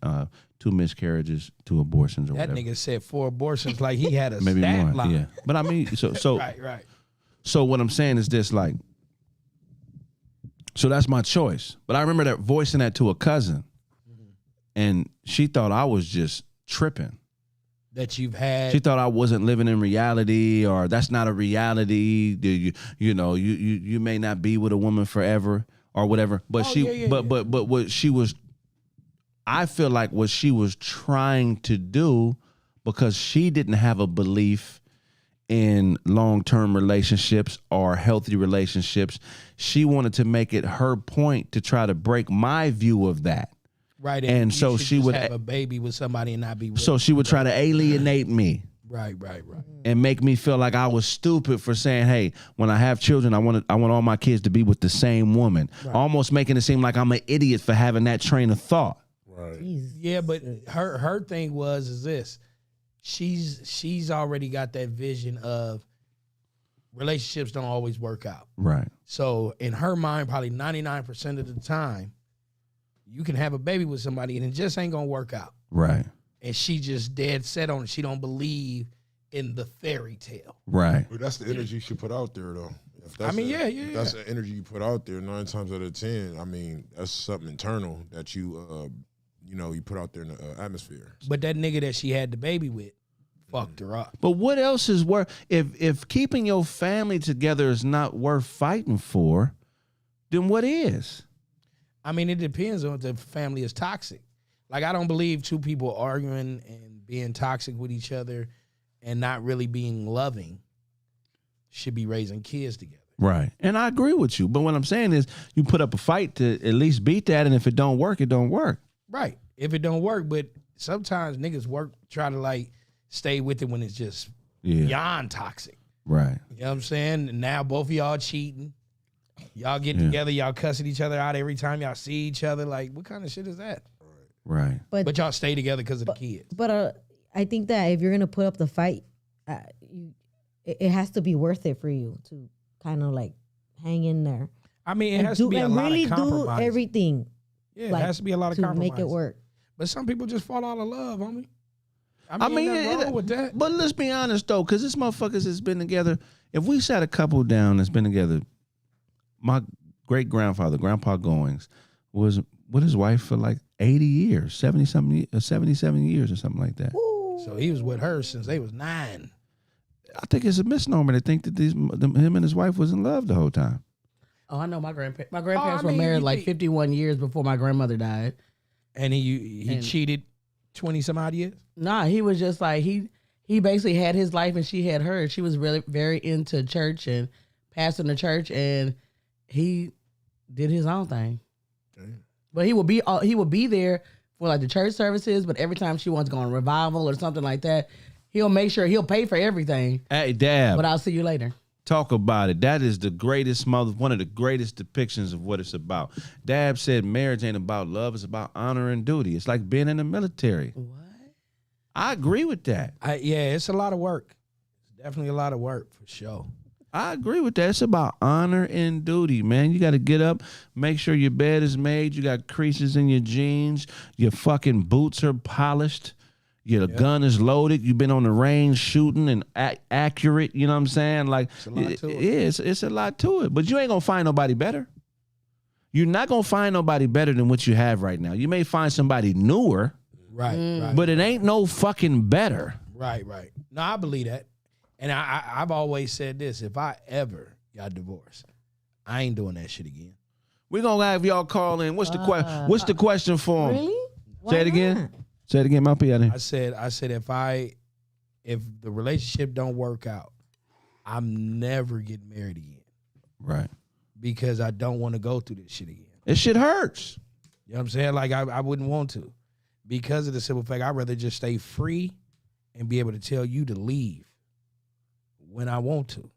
2 miscarriages, 2 abortions, or That whatever. nigga said 4 abortions like he had a Maybe stat more. line. Yeah. But I mean, so Right. So what I'm saying is this, like, so that's my choice. But I remember that voicing that to a cousin, and she thought I was just tripping. That you've had. She thought I wasn't living in reality, or that's not a reality. You may not be with a woman forever or whatever. But but what she was, I feel like what she was trying to do, because she didn't have a belief in long-term relationships or healthy relationships, she wanted to make it her point to try to break my view of that. Right. And so she would have a baby with somebody and not be with So she would try to alienate me. Right. And make me feel like I was stupid for saying, hey, when I have children, I want all my kids to be with the same woman. Right. Almost making it seem like I'm an idiot for having that train of thought. Right. Yeah, but her thing is this. She's already got that vision of relationships don't always work out. Right. So in her mind, probably 99% of the time, you can have a baby with somebody and it just ain't gonna work out. Right. And she just dead set on it. She don't believe in the fairy tale. Right. But that's the energy you should put out there, though. If I mean, if that's the energy you put out there, 9 times out of 10, I mean, that's something internal that you put out there in the atmosphere. But that nigga that she had the baby with fucked her up. But what else is worth, if keeping your family together is not worth fighting for, then what is? I mean, it depends on if the family is toxic. Like, I don't believe 2 people arguing and being toxic with each other and not really being loving should be raising kids together. Right. And I agree with you. But what I'm saying is you put up a fight to at least beat that, and if it don't work, it don't work. Right. If it don't work, but sometimes niggas try to like stay with it when it's just beyond toxic. Right. You know what I'm saying? And now both of y'all cheating. Y'all get together, y'all cussing each other out every time y'all see each other. Like, what kind of shit is that? Right. But y'all stay together because of the kids. But I think that if you're gonna put up the fight, it has to be worth it for you to kind of like hang in there. I mean, it has to be a lot of compromise. Do everything. Yeah, it has to be a lot of to compromise. make it work. But some people just fall out of love, homie. I mean, nothing wrong with that. But let's be honest though, because this motherfuckers has been together. If we sat a couple down that's been together, my great grandfather, Grandpa Goings, was with his wife for like 80 years, 77 years or something like that. Ooh. So he was with her since they was 9. I think it's a misnomer to think that him and his wife was in love the whole time. Oh, I know my grandparents. My grandparents were married like 51 years before my grandmother died. And he cheated 20 some odd years? Nah, he was just like, he basically had his life and she had hers. She was really very into church and pastoring the church, and he did his own thing. But he would be there for like the church services, but every time she wants to go on revival or something like that, he'll make sure he'll pay for everything. Hey, Dab. But I'll see you later. Talk about it. That is the greatest one of the greatest depictions of what it's about. Dab said marriage ain't about love, it's about honor and duty. It's like being in the military. What? I agree with that. Yeah, it's a lot of work. It's definitely a lot of work for sure. I agree with that. It's about honor and duty, man. You got to get up, make sure your bed is made. You got creases in your jeans. Your fucking boots are polished. Your gun is loaded. You've been on the range shooting and accurate. You know what I'm saying? Like, It's a lot to it. It's a lot to it. But you ain't going to find nobody better. You're not going to find nobody better than what you have right now. You may find somebody newer, Right. but it ain't no fucking better. Right. No, I believe that. And I've always said this: if I ever got divorced, I ain't doing that shit again. We're going to have y'all call in. What's the question for them? Really? Why Say it again. not? Say it again, my P. I said if the relationship don't work out, I'm never getting married again Right. because I don't want to go through this shit again. This shit hurts. You know what I'm saying? Like I wouldn't want to, because of the simple fact I'd rather just stay free and be able to tell you to leave when I want to.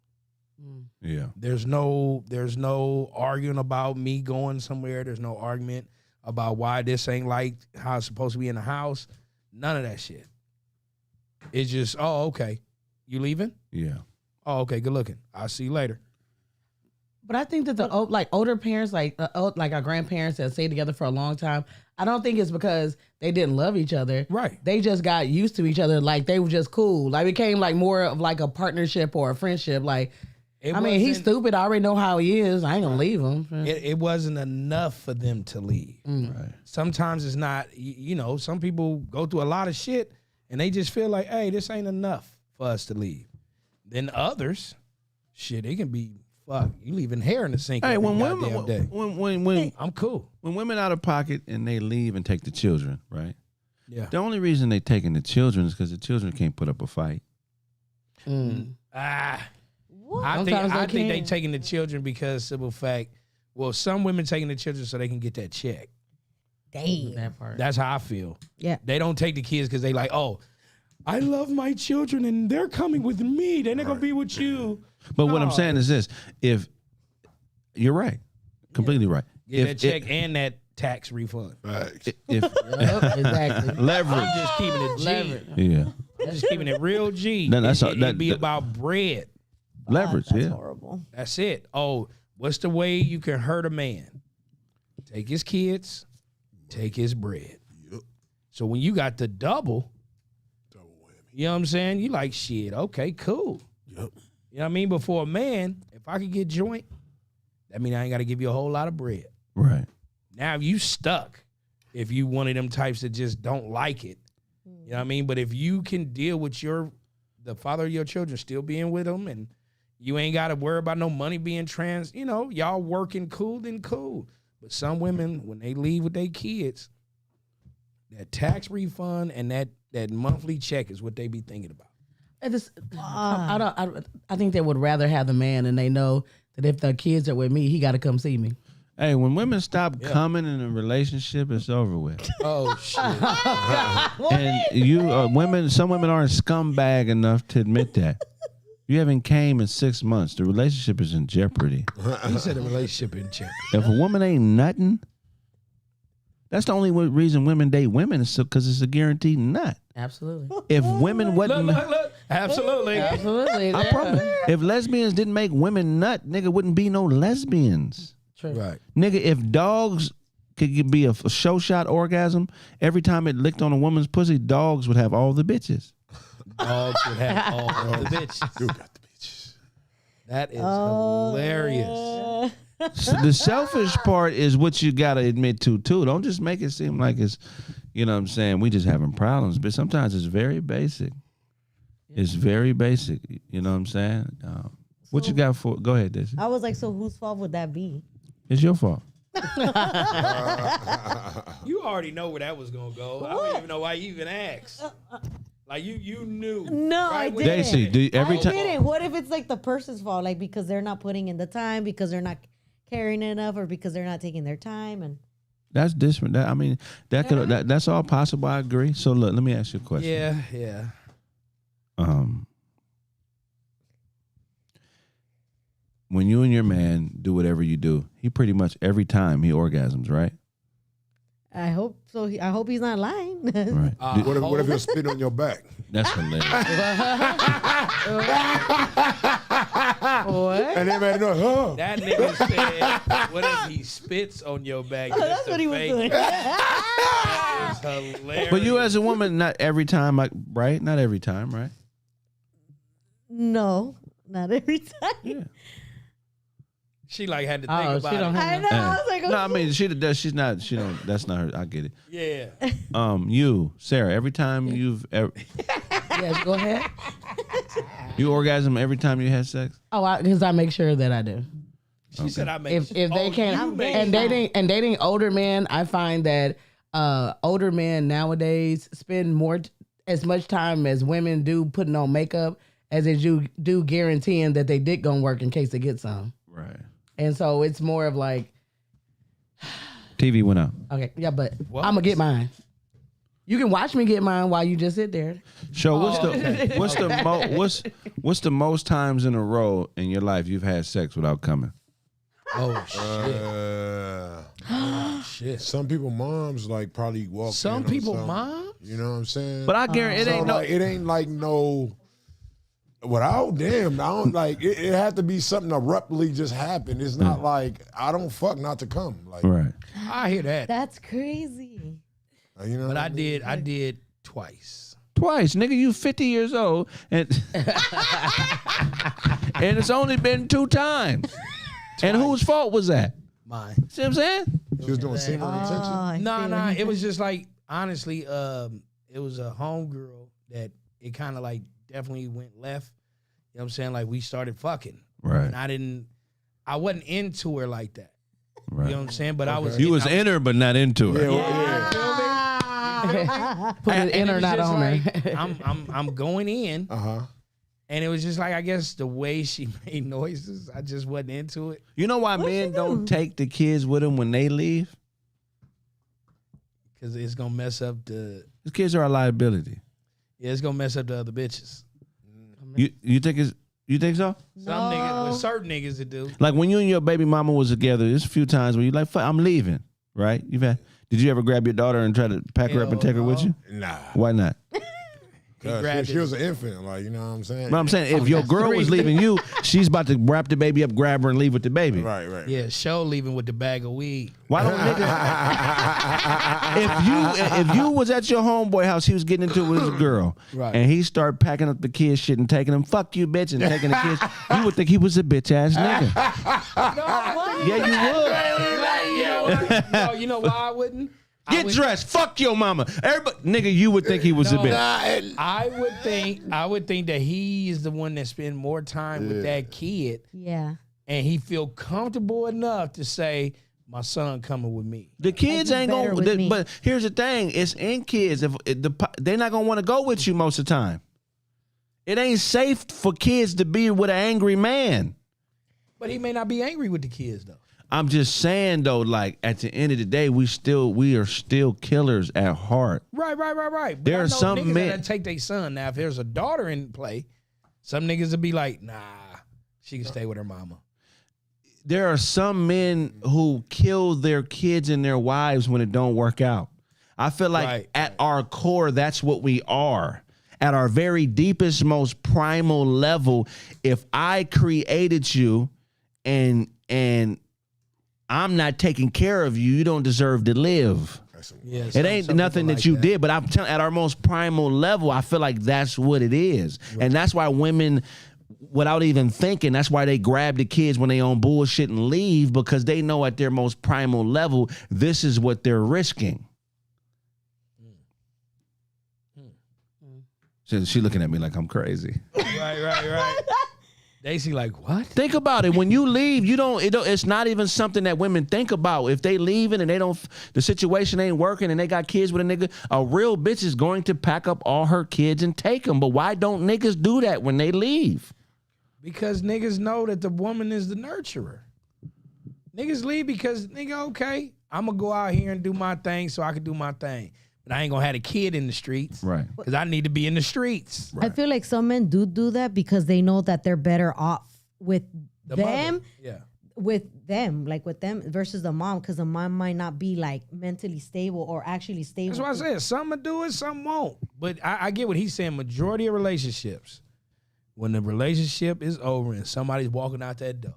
Yeah. There's no arguing about me going somewhere. There's no argument about why this ain't like how it's supposed to be in the house. None of that shit. It's just, oh, okay. You leaving? Yeah. Oh, okay, good looking. I'll see you later. But I think that the older parents, like our grandparents that stayed together for a long time, I don't think it's because they didn't love each other. Right. They just got used to each other. Like they were just cool. Like it became like more of like a partnership or a friendship. Like, I mean, he's stupid. I already know how he is. I ain't gonna leave him. It wasn't enough for them to leave. Right. Sometimes it's not, you know, some people go through a lot of shit and they just feel like, hey, this ain't enough for us to leave. Then others, shit, they can be, fuck, you leaving hair in the sink Hey, every when goddamn day. when I'm cool. when women out of pocket and they leave and take the children, right? Yeah. The only reason they taking the children is because the children can't put up a fight. I Sometimes think they can. taking the children because simple fact. Well, some women taking the children so they can get that check. Damn. That part. That's how I feel. Yeah. They don't take the kids because they like, oh, I love my children and they're coming with me. They're not gonna be with you. But what I'm saying is this: if you're right, completely right. Get If that check and that tax refund. Facts. if Exactly. leverage, I'm just keeping it G. Leverage. yeah, I'm just keeping it real G. Then that's It'd be about bread. leverage, That's yeah. horrible. That's it. Oh, what's the way you can hurt a man? Take his kids, take his bread. Yep. So when you got the double, Double whammy. you know what I'm saying? You like, shit, okay, cool. Yep. You know what I mean? But for a man, if I could get joint, that mean I ain't got to give you a whole lot of bread. Right. Now you stuck if you one of them types that just don't like it. You know what I mean? But if you can deal with the father of your children still being with them and you ain't got to worry about no money being y'all working cool, then cool. But some women, when they leave with their kids, that tax refund and that monthly check is what they be thinking about. I think they would rather have the man, and they know that if the kids are with me, he got to come see me. Hey, when women stop coming in a relationship, it's over with. Oh shit! And some women aren't scumbag enough to admit that. You haven't came in 6 months. The relationship is in jeopardy. He said a relationship in check. If a woman ain't nothing, that's the only reason women date women is because it's a guaranteed nut. Absolutely. If women wasn't, Look. Absolutely. Absolutely. I promise. If lesbians didn't make women nut, nigga wouldn't be no lesbians. True. Right. Nigga, if dogs could be a show shot orgasm, every time it licked on a woman's pussy, dogs would have all the bitches. Dogs would have all the bitches. You got the bitches. That is hilarious. So the selfish part is what you gotta admit to too. Don't just make it seem like it's, you know what I'm saying, we just having problems. But sometimes it's very basic. It's very basic. You know what I'm saying? What you got for? Go ahead, Desi. I was like, so whose fault would that be? It's your fault. You already know where that was gonna go. I don't even know why you even asked. Like you knew. No, I when- didn't. Daisy, every I time. didn't. What if it's like the person's fault? Like because they're not putting in the time, because they're not caring enough or because they're not taking their time. And That's different. That's all possible. I agree. So look, let me ask you a question. Yeah. When you and your man do whatever you do, he pretty much every time he orgasms, right? I hope so. I hope he's not lying. Right. What if he'll spit on your back? That's hilarious. What? And everybody know, huh? That nigga said, what if he spits on your back? That's what he was doing. That is hilarious. But you as a woman, not every time, right? Not every time, right? No, not every time. Yeah. She like had to think about she don't it. have I know. I was like, No, I mean she's not. She don't. That's not her. I get it. Yeah. You, Sarah. Every time you've Yes, go ahead. you orgasm every time you had sex. Oh, because I make sure that I do. She said I make If they can't and dating older men, I find that older men nowadays spend as much time as women do putting on makeup as they do guaranteeing that they dick gonna work in case they get some. Right. And so it's more of like, TV went out. okay, yeah, but What? I'm gonna get mine. You can watch me get mine while you just sit there. So what's the most times in a row in your life you've had sex without coming? Oh shit. Some people moms like probably walk. Some in on people something. mom? You know what I'm saying? But I guarantee it ain't like no. Without damn, I don't like it. It had to be something abruptly just happened. It's not like I don't fuck not to come. Like Right. I hear that. That's crazy. you know. But what I mean? did twice. Twice, nigga. You 50 years old and and it's only been 2 times. And whose fault was that? Mine. See what I'm saying? She was doing semen retention. I see Nah. what It was just like honestly, it was a homegirl that it kind of like definitely went left. You know what I'm saying? Like we started fucking. Right. And I wasn't into her like that. Right. You know what I'm saying? But I was. You was in her, but not into her. Put it in or not on her. like, I'm going in, Uh-huh. and it was just like I guess the way she made noises, I just wasn't into it. You know why men don't take the kids with them when they leave? Cause it's gonna mess up the. The kids are a liability. Yeah, it's gonna mess up the other bitches. You think so? Some niggas, with certain niggas that do. Like when you and your baby mama was together, there's a few times where you like, fuck, I'm leaving, right? Did you ever grab your daughter and try to pack her up and take her with you? Nah. Why not? grabbed She was an infant, like you know what I'm saying. But I'm saying if your girl was leaving you, she's about to wrap the baby up, grab her, and leave with the baby. Right. Yeah, show leaving with the bag of weed. Why don't niggas? if you was at your homeboy house, he was getting into it with his girl, Right. and he started packing up the kids shit and taking them, fuck you, bitch, and taking the kids, you would think he was a bitch ass nigga. Yeah, you would. No, you know why I wouldn't? Get dressed. Fuck your mama. Everybody, nigga, you would think he was a bitch. I would think that he is the one that spend more time with that kid, Yeah. and he feel comfortable enough to say, "My son coming with me." The kids Like, ain't you better gonna. with me. But here's the thing: it's in kids. They're not gonna want to go with you most of the time. It ain't safe for kids to be with an angry man. But he may not be angry with the kids though. I'm just saying though, like at the end of the day, we are still killers at heart. Right. But There I are know some niggas men- that take their son. Now, if there's a daughter in play, some niggas will be like, "Nah, she can stay with her mama." There are some men who kill their kids and their wives when it don't work out. I feel like at our core, that's what we are. At our very deepest, most primal level, if I created you and I'm not taking care of you, you don't deserve to live. Yeah, It ain't nothing that you did, but I'm telling at our most primal level, I feel like that's what it is. Right. And that's why women, without even thinking, that's why they grab the kids when they on bullshit and leave, because they know at their most primal level, this is what they're risking. So she looking at me like I'm crazy. Right. They see like, what? Think about it. When you leave, it's not even something that women think about. If they leaving and the situation ain't working and they got kids with a nigga, a real bitch is going to pack up all her kids and take them. But why don't niggas do that when they leave? Because niggas know that the woman is the nurturer. Niggas leave because, nigga, okay, I'm going to go out here and do my thing so I can do my thing. But I ain't going to have a kid in the streets. Right. Because I need to be in the streets. I feel like some men do that because they know that they're better off with them. Mother. Yeah. With them versus the mom, because the mom might not be like mentally stable or actually stable. That's what I said. Some will do it, some won't. But I get what he's saying. Majority of relationships, when the relationship is over and somebody's walking out that door,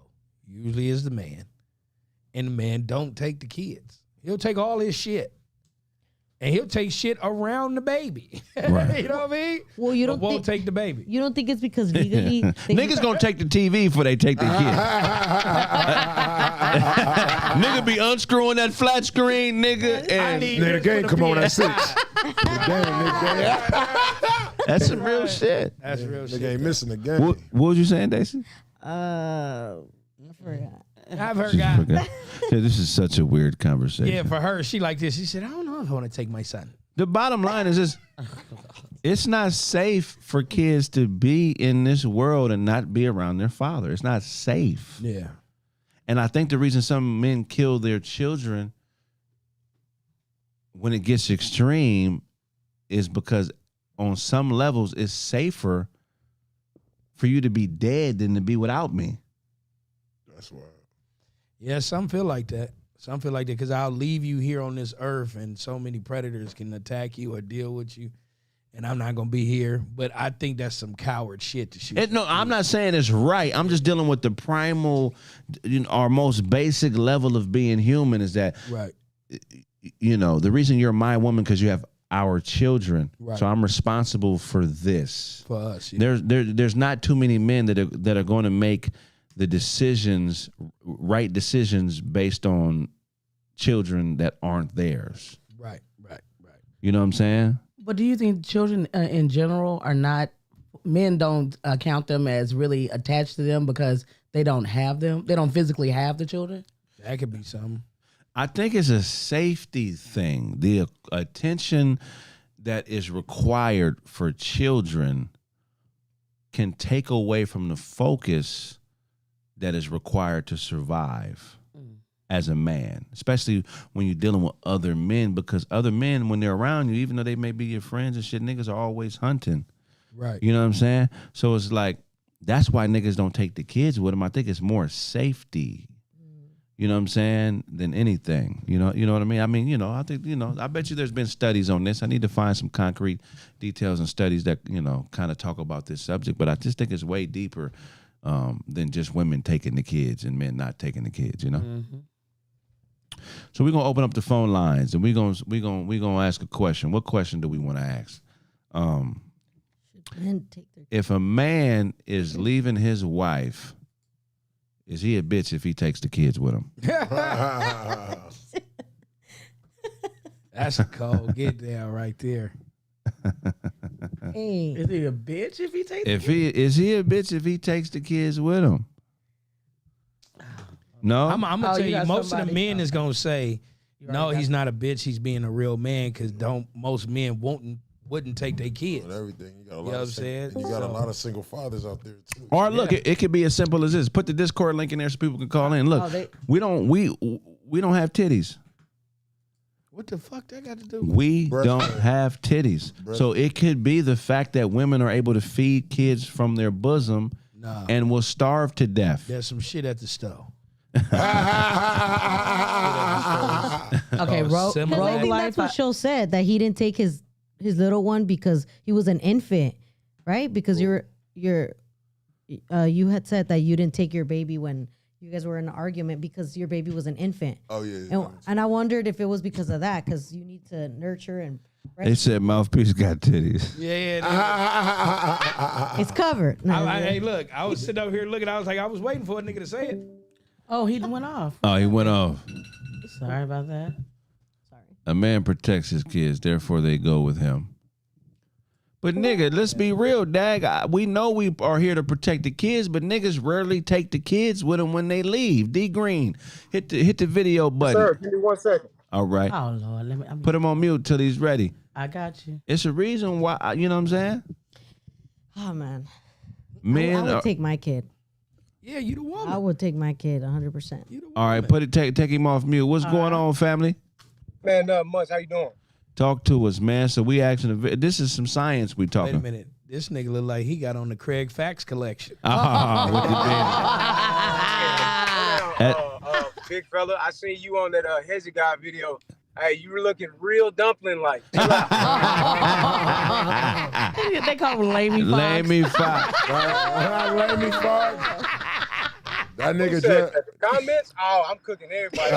usually is the man. And the man don't take the kids. He'll take all his shit. And he'll take shit around the baby. Right. You know what I mean? Well, you don't won't take the baby. You don't think it's because legally Niggas gonna take the TV before they take their kid. Nigga be unscrewing that flat screen, nigga. And The game come on at 6. that's some real shit. That's real shit. Nigga ain't missing the game. What was you saying, Daisy? I forgot. I've heard guys. Okay. Yeah, this is such a weird conversation. Yeah, for her, she like this. She said, I don't know if I want to take my son. The bottom line is this: it's not safe for kids to be in this world and not be around their father. It's not safe. Yeah. And I think the reason some men kill their children when it gets extreme is because on some levels it's safer for you to be dead than to be without me. That's why. Yeah, some feel like that. Some feel like that because I'll leave you here on this earth and so many predators can attack you or deal with you. And I'm not going to be here. But I think that's some coward shit to shoot. No, I'm not saying it's right. I'm just dealing with the primal, our most basic level of being human is that, Right. The reason you're my woman because you have our children. Right. So I'm responsible for this. For us. Yeah. There's not too many men that are going to make the decisions, right decisions based on children that aren't theirs. Right. You know what I'm saying? But do you think children in general are not, men don't count them as really attached to them because they don't have them? They don't physically have the children? That could be something. I think it's a safety thing. The attention that is required for children can take away from the focus that is required to survive as a man, especially when you're dealing with other men, because other men, when they're around you, even though they may be your friends and shit, niggas are always hunting. Right. You know what I'm saying? So it's like, that's why niggas don't take the kids with them. I think it's more safety. You know what I'm saying? Than anything. You know what I mean? I mean, I think, I bet you there's been studies on this. I need to find some concrete details and studies that, kind of talk about this subject, but I just think it's way deeper than just women taking the kids and men not taking the kids, Mm-hmm. So we're gonna open up the phone lines and we're gonna ask a question. What question do we want to ask? Should men take their If a man is leaving his wife, is he a bitch if he takes the kids with him? That's a cold get down right there. Hey, Is he a bitch if he takes Is he a bitch if he takes the kids with him? No, I'm going to Oh, tell you you, got most of somebody- the men is going to say, no, he's not a bitch. He's being a real man because most men wouldn't take their kids. And everything. You got a lot You know what I'm of saying? and you got a So- lot of single fathers out there too. or look, it could be as simple as this. Put the Discord link in there so people can call in. Look, we don't have titties. What the fuck that got to do? We Breast don't milk. have titties. So it could be the fact that women are able to feed kids from their bosom Nah, and will starve to death. there's some shit at the stove. Okay, similar. I think that's what Show said, that he didn't take his little one because he was an infant, right? Because you had said that you didn't take your baby when you guys were in an argument because your baby was an infant. Oh yeah. And I wondered if it was because of that, because you need to nurture and They said Mouthpiece got titties. Yeah. it's covered. No, Hey, look, I was sitting over here looking. I was like, I was waiting for a nigga to say it. Oh, he went off. Oh, he went off. Sorry about that. A man protects his kids, therefore they go with him. But nigga, let's be real, dag. We know we are here to protect the kids, but niggas rarely take the kids with them when they leave. D Green, hit the video button. Sir, give me 1 second. All right. Oh Lord, Put him on mute till he's ready. I got you. It's a reason why, you know what I'm saying? Oh man, Men I would are, take my kid. Yeah, you the woman. I would take my kid 100%. All right, take him off mute. What's going on, family? Man, much. How you doing? Talk to us, man. So we asking. This is some science we talking. Wait a minute. This nigga look like he got on the Kraig fax collection. What you Big fella, I seen you on that Hezzy guy video. Hey, you were looking real dumpling like. They call him Lamey Fox. Lamey Fox. Lamey Fox. That nigga Said, just. comments? Oh, I'm cooking everybody.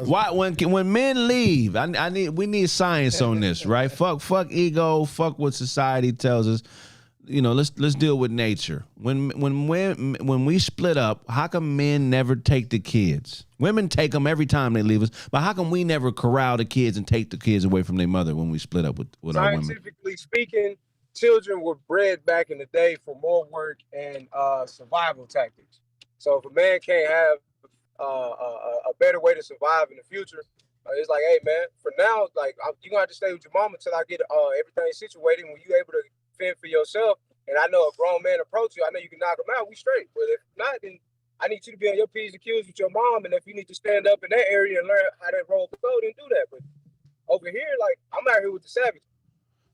Why when men leave? We need science on this, right? Fuck ego. Fuck what society tells us. You know, let's deal with nature. When we split up, how come men never take the kids? Women take them every time they leave us, but how come we never corral the kids and take the kids away from their mother when we split up with our women? Scientifically speaking, children were bred back in the day for more work and survival tactics. So if a man can't have a better way to survive in the future, it's like, hey man, for now, like you're gonna have to stay with your mama until I get everything situated. When you're able to fend for yourself, and I know a grown man approach you, I know you can knock him out. We straight. But if not, then I need you to be on your P's and Q's with your mom. And if you need to stand up in that area and learn how that role go, then do that. But over here, like I'm out here with the savage.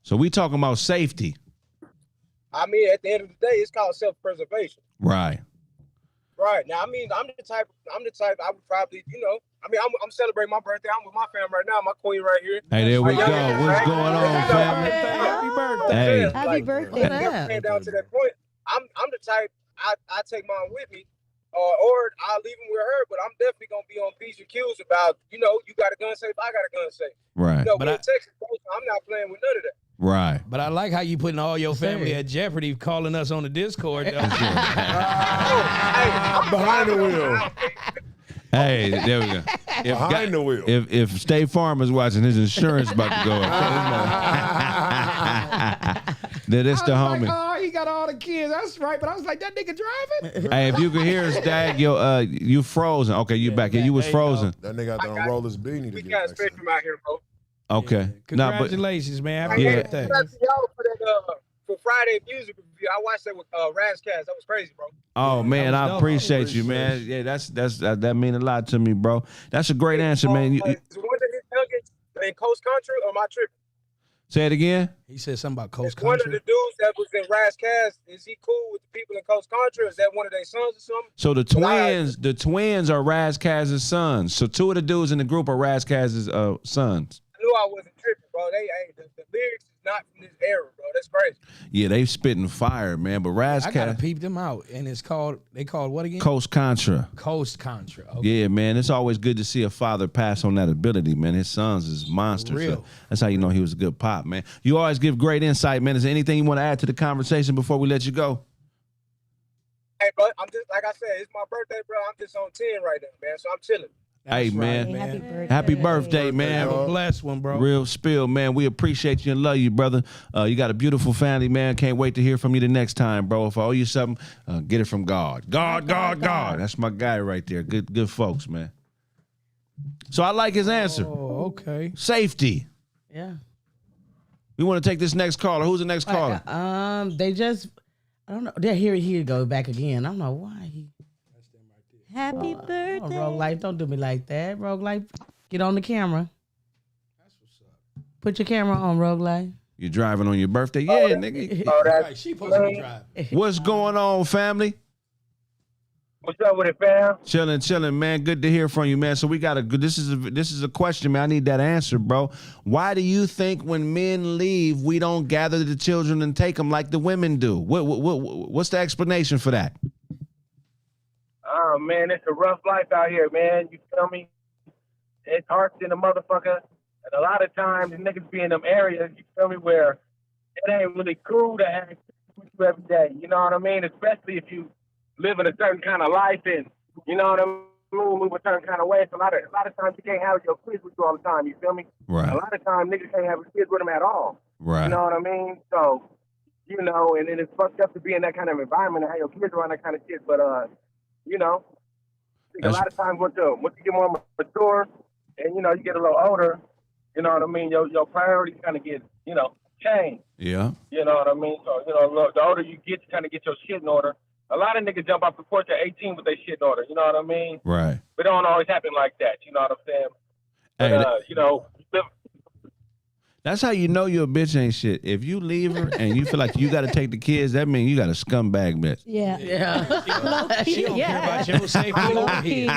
So we talking about safety. I mean, at the end of the day, it's called self-preservation. Right. Right. Now, I mean, I'm the type I would probably, I'm celebrating my birthday. I'm with my family right now. My queen right here. Hey, there we go. What's going on, family? Happy birthday. Hey. Happy birthday. Down to that point, I'm the type I take mine with me, or I'll leave him with her. But I'm definitely gonna be on P's and Q's about, you got a gun safe, I got a gun safe. Right. But in Texas, I'm not playing with none of that. Right. But I like how you putting all your family at jeopardy calling us on the Discord. I'm behind the wheel. Hey, there we go. Behind the wheel. If State Farm is watching, his insurance about to go up. Then it's the homie. Like, he got all the kids. That's right. But I was like, that nigga driving? Hey, if you could hear us, Dag, you frozen. Okay, you back here. You was frozen. That nigga got to unroll his beanie. We got a spectrum out here, bro. Okay. Congratulations, man. Happy birthday. Shout out to y'all for that for Friday music review. I watched that with Razcast. That was crazy, bro. Oh man, I appreciate you, man. Yeah, that mean a lot to me, bro. That's a great answer, man. Is one of his nuggets in Coast Country or my trip? Say it again. He said something about Coast One Country. of the dudes that was in Razcast, is he cool with the people in Coast Country? Or is that one of their sons or something? So the twins are Razkaz's sons. So two of the dudes in the group are Razkaz's sons. I knew I wasn't tripping, bro. The lyrics is not from this era, bro. That's crazy. Yeah, they spitting fire, man. But Razkaz, I gotta peep them out, and they called what again? Coast Contra. Coast Contra. Okay. Yeah, man. It's always good to see a father pass on that ability, man. His sons is monsters. Real. So that's how you know he was a good pop, man. You always give great insight, man. Is there anything you want to add to the conversation before we let you go? Hey, bro, I'm just, like I said, it's my birthday, bro. I'm just on 10 right now, man. So I'm chilling. Hey, man. Hey, happy birthday. Happy birthday, man. Have a blessed one, bro. Real spill, man. We appreciate you and love you, brother. You got a beautiful family, man. Can't wait to hear from you the next time, bro. If I owe you something, get it from God. God. That's my guy right there. Good folks, man. So I like his answer. Oh, okay. Safety. Yeah. We want to take this next caller. Who's the next caller? They just, I don't know. Here he go back again. I don't know why he. Happy birthday. Oh, Rogue Life, don't do me like that. Rogue Life, get on the camera. That's what's up. Put your camera on, Rogue Life. You driving on your birthday? Yeah, nigga. Right, she supposed to be driving. What's going on, family? What's up with it, fam? Chilling, man. Good to hear from you, man. So we got this is a question, man. I need that answer, bro. Why do you think when men leave, we don't gather the children and take them like the women do? What's the explanation for that? Oh, man, it's a rough life out here, man. You feel me? It's harsh in the motherfucker. And a lot of times, the niggas be in them areas, you feel me, where it ain't really cool to ask with you every day. You know what I mean? Especially if you live in a certain kind of life and, you know what I mean, move a certain kind of way. So a lot of times you can't have your kids with you all the time, you feel me? Right. A lot of times niggas can't have kids with them at all. Right. You know what I mean? So, you know, and then it's fucked up to be in that kind of environment and have your kids around that kind of shit. But, you know, I think a lot of times once you get more mature and, you know, you get a little older, you know what I mean, your priorities kind of get, you know, change. Yeah. You know what I mean? So, look, the older you get, you kind of get your shit in order. A lot of niggas jump off the porch at 18 with their shit in order. You know what I mean? Right. But it don't always happen like that. You know what I'm saying? Hey, But, that's how you know your bitch ain't shit. If you leave her and you feel like you got to take the kids, that means you got a scumbag bitch. Yeah. She don't care about your safety or his.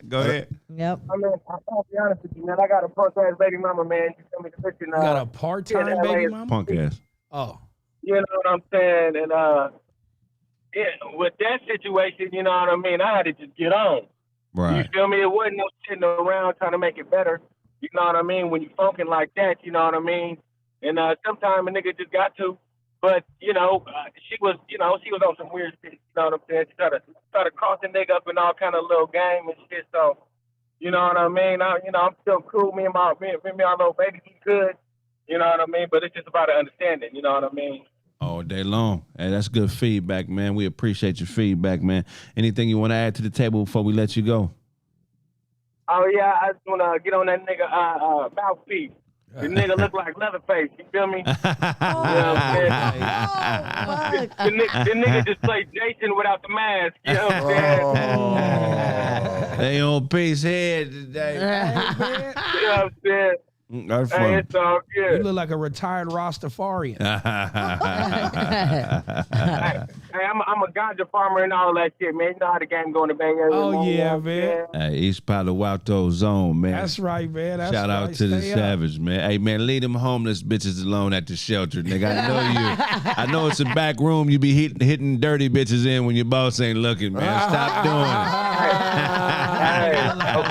Go ahead. Yep. I mean, I'll be honest with you, man. I got a punk-ass baby mama, man. You tell me the bitch. You got a part-time yeah, baby LA. mama? Punk ass. Oh. You know what I'm saying? And with that situation, you know what I mean? I had to just get on. Right. You feel me? It wasn't no sitting around trying to make it better. You know what I mean? When you funking like that, you know what I mean? And sometimes a nigga just got to. But, she was on some weird shit. You know what I'm saying? She tried to cross the nigga up in all kind of little game and shit. So, you know what I mean? I'm still cool. Me and our little baby, we good. You know what I mean? But it's just about an understanding. You know what I mean? All day long. Hey, that's good feedback, man. We appreciate your feedback, man. Anything you want to add to the table before we let you go? Oh, yeah. I just want to get on that nigga mouthpiece. The nigga look like Leatherface. You feel me? Oh, The nigga just played Jason without the mask. You know what I'm saying? They on Peace Head today. You know what I'm saying? That's Hey, funny. it's all good. You look like a retired Rastafarian. Hey, I'm a ganja farmer and all that shit, man. You know how the game go in the Bay Area. Oh, man, yeah, you know what I'm man. saying? Hey, East Palo Alto Zone, man. That's right, man. That's Shout out right. to the Stay up. Savage, man. Hey, man, leave them homeless bitches alone at the shelter, nigga. I know you. I know it's a back room you be hitting dirty bitches in when your boss ain't looking, man. Stop doing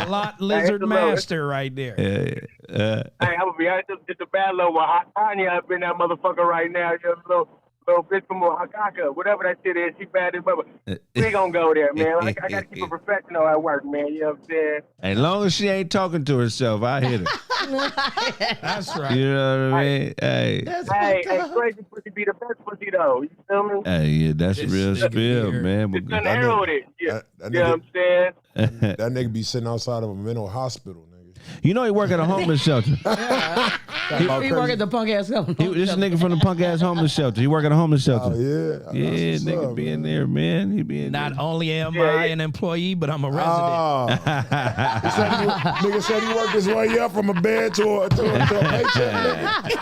A lot lizard master right there. it. Hey, I'm gonna be honest, it's a bad little one. Tanya up in that motherfucker right now. You know, little bitch from Hakaka, whatever that shit is. She bad as but we ain't gonna go there, man. I gotta keep it professional at work, man. You know what I'm saying? As long as she ain't talking to herself, I hit her. That's right. You know what I mean? Hey. Hey, crazy pussy be the best pussy though. You feel me? Hey, yeah, that's This real nigga spill, here. man. It's unheralded. Yeah. You know what I'm saying? That nigga be sitting outside of a mental hospital, nigga. You know he work at a homeless shelter. He work at the punk ass company. This nigga from the punk ass homeless shelter. He work at a homeless shelter. Oh, yeah. Yeah, nigga be in there, man. He be in Not there. only am I an employee, but I'm a resident. Oh. Nigga said he worked his way up from a bed to a paycheck.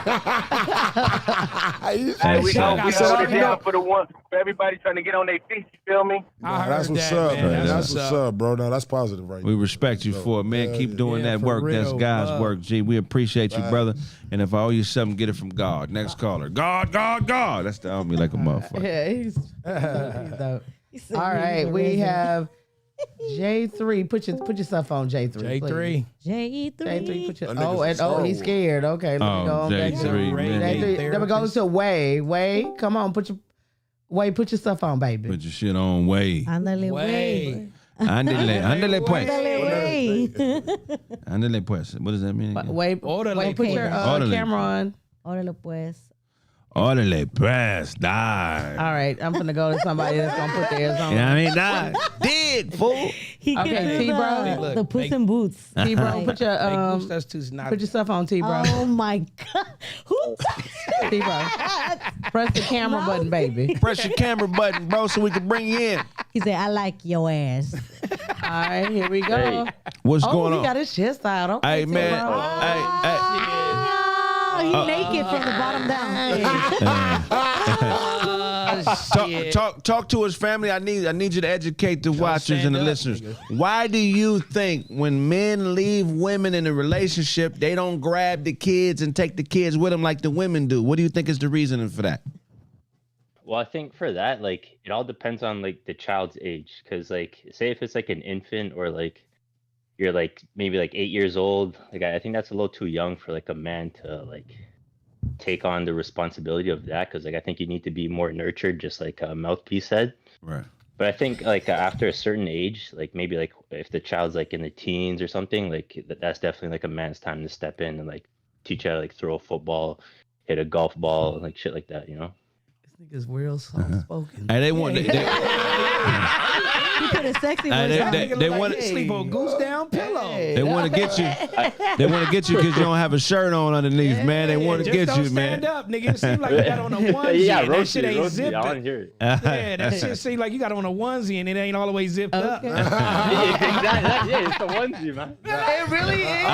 Hey, we Shout hold out it to down for everybody trying to get on their feet. You feel me? I That's heard what's that, up, man. man. That's what's up, bro. No, that's positive right We there. respect you for it, man. Keep doing Yeah, that for work. That's real, God's love. work, G. We appreciate you, brother. And if I owe you something, get it from God. Next caller. God, God, God. That's the me like a motherfucker. Yeah, he's dope. said All he's right, a we resident. have J3. Put yourself on J3. J3. J3, put J3. your. That nigga's Oh, Star he's Wars. scared. Okay, let me go Oh, on back to J3, man. J3. Then we go to Way. Way, come on, put your stuff on, baby. Put your shit on way. Ándale, Way. güey. Ándale pues. Ándale, güey. Ándale pues. What does that mean? again? Way, Orderly. put your Orderly. camera on. Órale, pues. Órale pues. Die. All right, I'm gonna go to somebody that's gonna put theirs on. You know what I mean? Die. Dig, fool. He Okay, can do T-Bro. Hey, look, the Puss make- in Boots. T-Bro, put your Hey, Goose, that's too snotty. put your stuff on, T-Bro. Oh my God. Who T-Bro, press the camera button, baby. Press your camera button, bro, so we can bring you in. He said, I like your ass. All right, here we go. What's Oh, going he on? got his chest out. Okay, Hey, man. T-Bro. Hey. Oh, he naked from the bottom down. Talk to his family. I need you to educate the watchers and the stand up, listeners. nigga. Why do you think when men leave women in a relationship, they don't grab the kids and take the kids with them like the women do? What do you think is the reasoning for that? Well, I think for that, like, it all depends on like the child's age. Because, like, say if it's like an infant or like you're like maybe like 8 years old, like I think that's a little too young for like a man to like take on the responsibility of that. Because like I think you need to be more nurtured, just like Mouthpiece said. Right. But I think like after a certain age, like maybe like if the child's like in the teens or something, like that's definitely like a man's time to step in and like teach how to like throw a football, hit a golf ball, like shit like that, you know? This nigga's real soft spoken. Hey, they want. put a sexy Hey, voice they- on. they like want- he sleep on goose down pillow. They want to get you. They want to get you because you don't have a shirt on underneath, man. They want to Just get don't you, stand man. up, nigga. It seems like you got on a onesie yeah, and that shit ain't roasted. zipped. I want to hear it. Yeah, that shit seems like you got on a onesie and it ain't all the way zipped up. Okay. Exactly. Yeah, it's the onesie, man. It really is.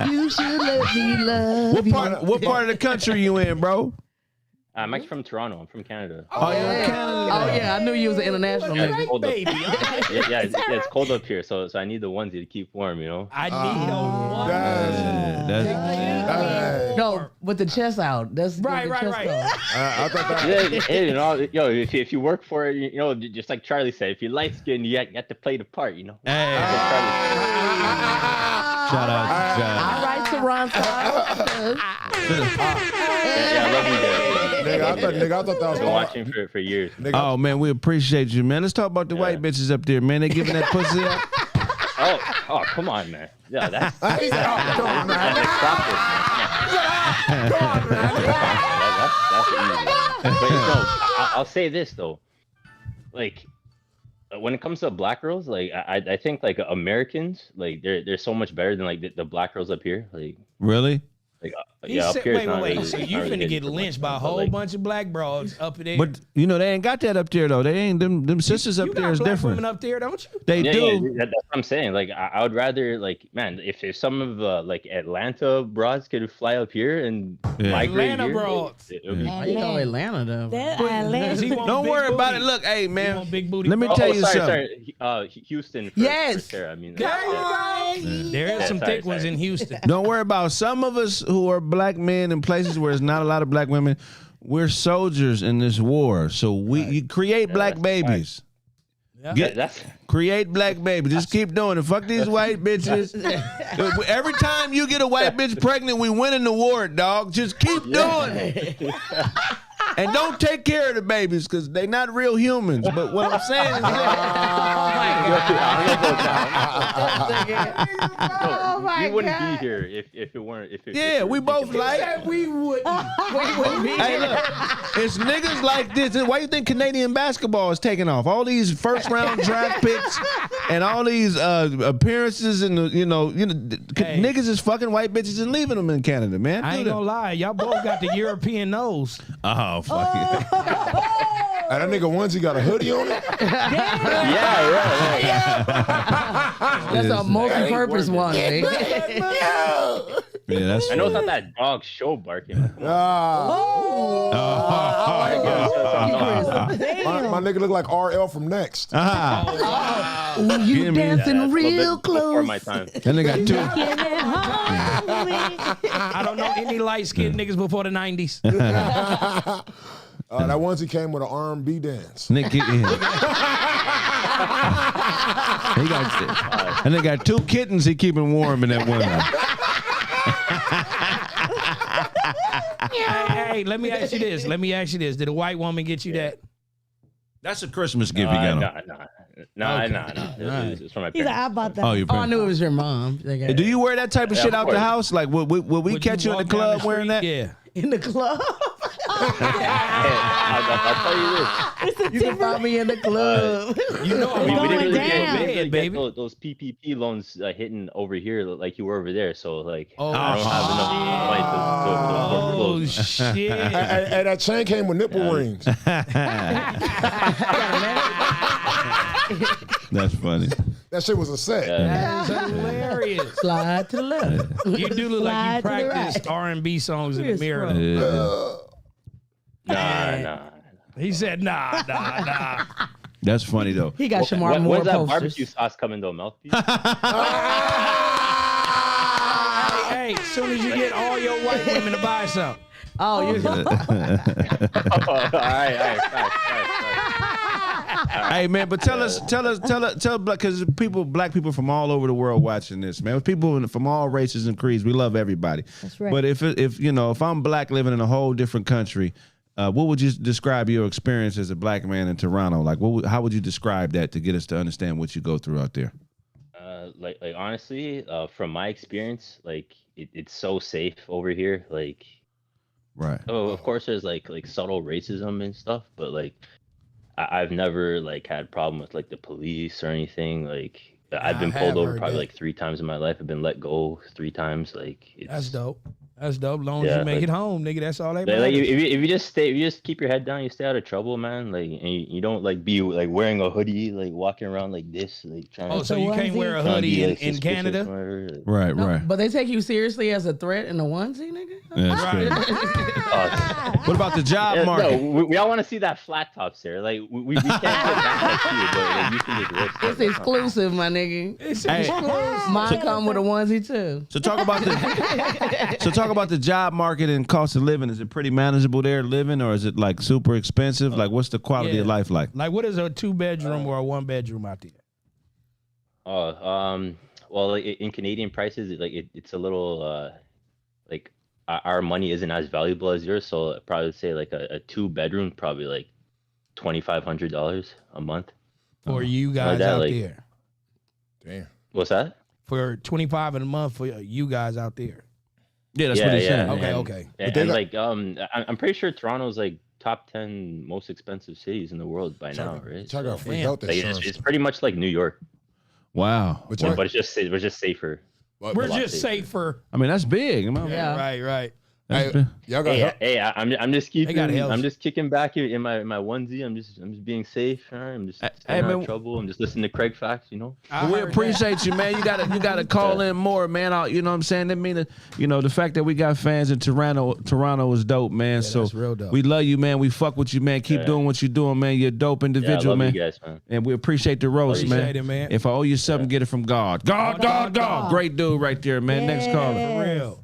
You should let me love What part of the country you in, bro? I'm actually from Toronto. I'm from Canada. Oh, you're in Canada. Oh yeah, I knew you was an international Yeah, nigga. it's cold up. Baby, It's cold up here, so I need the onesie to keep warm, you know. I need a one. That's- No, with the chest out. That's Right, the right, chest right. out. I thought that. Yeah, hey, you know, if you work for it, you know, just like Charlie said, if you're light skinned, you have to play the part, you know. Hey, Charlie. shout out to All John. right, Toronto. Yeah, I love you guys. Nigga, I thought that was I've been all. watching for years. Nigga, Oh man, we appreciate you, man. Let's talk about the white bitches up there, man. They giving that pussy up. Oh, come on, man. Yeah, that's Come on, man. that's easy. But no, I'll say this though, like when it comes to black girls, like I think like Americans, like they're so much better than like the black girls up here, like Really? He yeah, up said, here. it's wait. not really- So it's you not really finna hitting get for much, lynched by a but, whole like, bunch of black broads up there. But you know they ain't got that up there though. They ain't them sisters you up got there is black different. women up there, don't you? They Yeah, do. yeah, that's what I'm saying. Like, I would rather, like, man, if some of like Atlanta broads could fly up here and Yeah. migrate Atlanta here, broads. it would be. Why you go Atlanta though? That He Atlanta. want Don't big worry about it. booty. Look, hey He man. want big booty Let me broads. tell you something. Houston. For Yes. Sarah. I mean, There is some sorry, thick ones sorry. in Houston. Don't worry about it. Some of us who are black men in places where there's not a lot of black women. We're soldiers in this war, so you create black that's babies. that's Create black babies. Just keep doing it. Fuck these white bitches. Every time you get a white bitch pregnant, we win in the war, dog. Just keep doing it. And don't take care of the babies because they're not real humans. But what I'm saying is you wouldn't be here if it weren't. yeah, we both like. We wouldn't. Hey, look, it's niggas like this. Why you think Canadian basketball is taking off? All these first round draft picks and all these appearances and niggas is fucking white bitches and leaving them in Canada, man. I ain't gonna lie, y'all both got the European nose. Oh fuck it. And that nigga onesie got a hoodie on it. Yeah. That's a multi-purpose one. Eh? Yeah, that's. I know it's not that dog show barking. My nigga look like RL from Next. Ooh, you Give me- dancing real Before close. my time. And they got two. I don't know any light skinned niggas before the 90s. That onesie came with an R&B dance. Nick, he got, and they got two kittens he keeping warm in that one. Hey, let me ask you this. Did a white woman get you that? That's a Christmas gift you got him. No. It's from my He's like, parents. I bought that. Oh, your Oh, I parents. knew it was your mom. Do you wear that type of shit of out the course. house? Like, would we catch you in the walk down club the wearing street? that? Yeah. In the club. I'll tell you this. You can find me in the club. You know I'm We going didn't really down, get, we didn't really baby. get those PPP loans hitting over here like you were over there. So like, Oh, I don't have enough money to Oh, close. shit. Hey, that chain came with nipple rings. That's funny. That shit was a set. That is hilarious. Slide to the left. You do look like you Slide to the practice R&B songs in the Here's mirror. Yeah. Nah. He said, nah. That's funny though. He got Shamar Moore When's that posters. barbecue sauce coming though, mouthpiece? Hey, as soon as you get all your white women to buy some. Oh, you all right. Hey man, but tell because black people from all over the world watching this, man. With people from all races and creeds, we love everybody. That's right. But if I'm black living in a whole different country, what would you describe your experience as a black man in Toronto? Like, how would you describe that to get us to understand what you go through out there? Like honestly, from my experience, like it's so safe over here. Like Right. Oh, of course, there's like subtle racism and stuff, but like I've never like had problem with like the police or anything. Like I've been pulled over probably like 3 times in my life. I've been let go 3 times. Like that's dope. That's dope. As long as you make it home, nigga, that's all that matters. Like if you just keep your head down, you stay out of trouble, man. Like and you don't like be like wearing a hoodie, like walking around like this, like trying. Oh, so you can't wear a hoodie in Canada? Right, right. But they take you seriously as a threat in a onesie, nigga. Yeah, that's crazy. What about the job market? No, we all want to see that flat top, sir. Like we can't get back at you, but like, you can just risk It's exclusive, my nigga. It's exclusive. Mine come with a onesie too. So talk about the job market and cost of living. Is it pretty manageable there living, or is it like super expensive? Like, what's the quality of life like? Like, what is a 2-bedroom or a 1-bedroom out there? Well, like, in Canadian prices, like it's a little like our money isn't as valuable as yours, so I'd probably say like a 2-bedroom, probably like $2,500 a month. For you guys that, out like, there. Damn. What's that? For $25 a month for you guys out there. Yeah, that's what he's saying. Okay. And like I'm pretty sure Toronto's like top 10 most expensive cities in the world by now, right? Talk about free Damn. health Like, insurance. it's pretty much like New York, Wow. But but it's just safer. We're just safer. I mean, that's big. Yeah. Right. Hey, y'all got help. Hey, I'm just keeping. got health. I'm just kicking back in my onesie. I'm just being safe. All right? I'm just staying out of trouble. I'm just listening to Kraig facts. You know. We appreciate you, man. You gotta call in more, man. You know what I'm saying? That mean, the fact that we got fans in Toronto is dope, man. So that's real dope. we love you, man. We fuck with you, man. Keep doing what you're doing, man. You're a dope individual, I love man. you guys, man. And we appreciate the roast, Appreciate it, man. If I owe you something, get it from God. God. Great dude right there, man. Next caller. For real.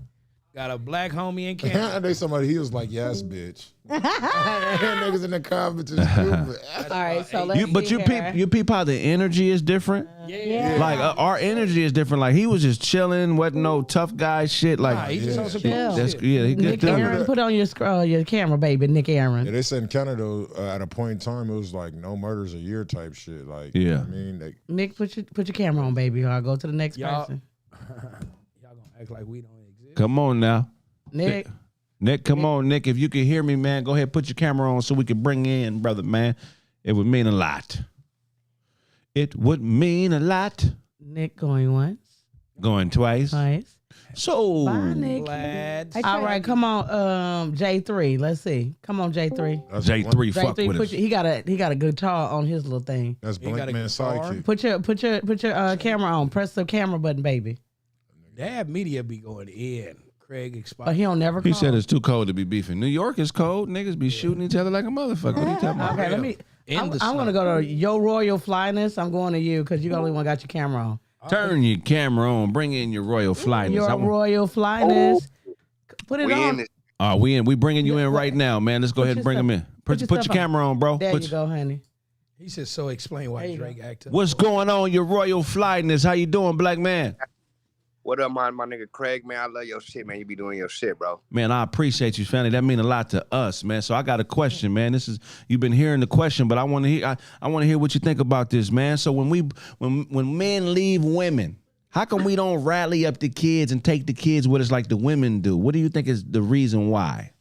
Got a black homie in Canada. He was like, yes, bitch. Niggas in the comments is stupid. All right, so let's you peep how the energy is different. Yeah. Like our energy is different. Like he was just chilling, wasn't no tough guy shit. Like He just on some Chill. that's shit. he good Nick dude. Aaron, put on your camera, baby. Nick Aaron. Yeah, they said in Canada at a point in time it was like no murders a year type shit. Like, Yeah. you know what I mean, Nick, put your camera on, baby. Or I'll go to the next Y'all- person. Y'all gonna act like we don't exist. Come on now. Nick, Come on, Nick. If you can hear me, man, go ahead, put your camera on so we can bring you in, brother, man. It would mean a lot. It would mean a lot. Nick going once, Going twice. So Bye, Nick. Glad. All right, come on, J3. Let's see. Come on, J3. that's J3 fuck J3, with us. he got a guitar on his little thing. That's got Blank a Man's guitar. sidekick. Put your camera on. Press the camera button, baby. Dad media be going in. Kraig But expired. he don't never. He call. said it's too cold to be beefing. New York is cold. Niggas be shooting each other like a motherfucker. What are you talking about? Okay, let me. In I'm the gonna go to your royal flyness. I'm going to you because you the only one got your camera on. Turn your camera on. Bring in your royal flyness. Your royal flyness. Put it We on. in it. We bringing you in right now, man. Let's go ahead and bring him in. Put your your stuff on. camera on, bro. There Put you go, honey. He said, so explain why There you Drake acted. What's going on, your royal flyness? How you doing, black man? What up, my nigga Kraig, man? I love your shit, man. You be doing your shit, bro. Man, I appreciate you, family. That mean a lot to us, man. So I got a question, man. You've been hearing the question, but I want to hear. I want to hear what you think about this, man. So when men leave women, how come we don't rally up the kids and take the kids with us like the women do? What do you think is the reason why?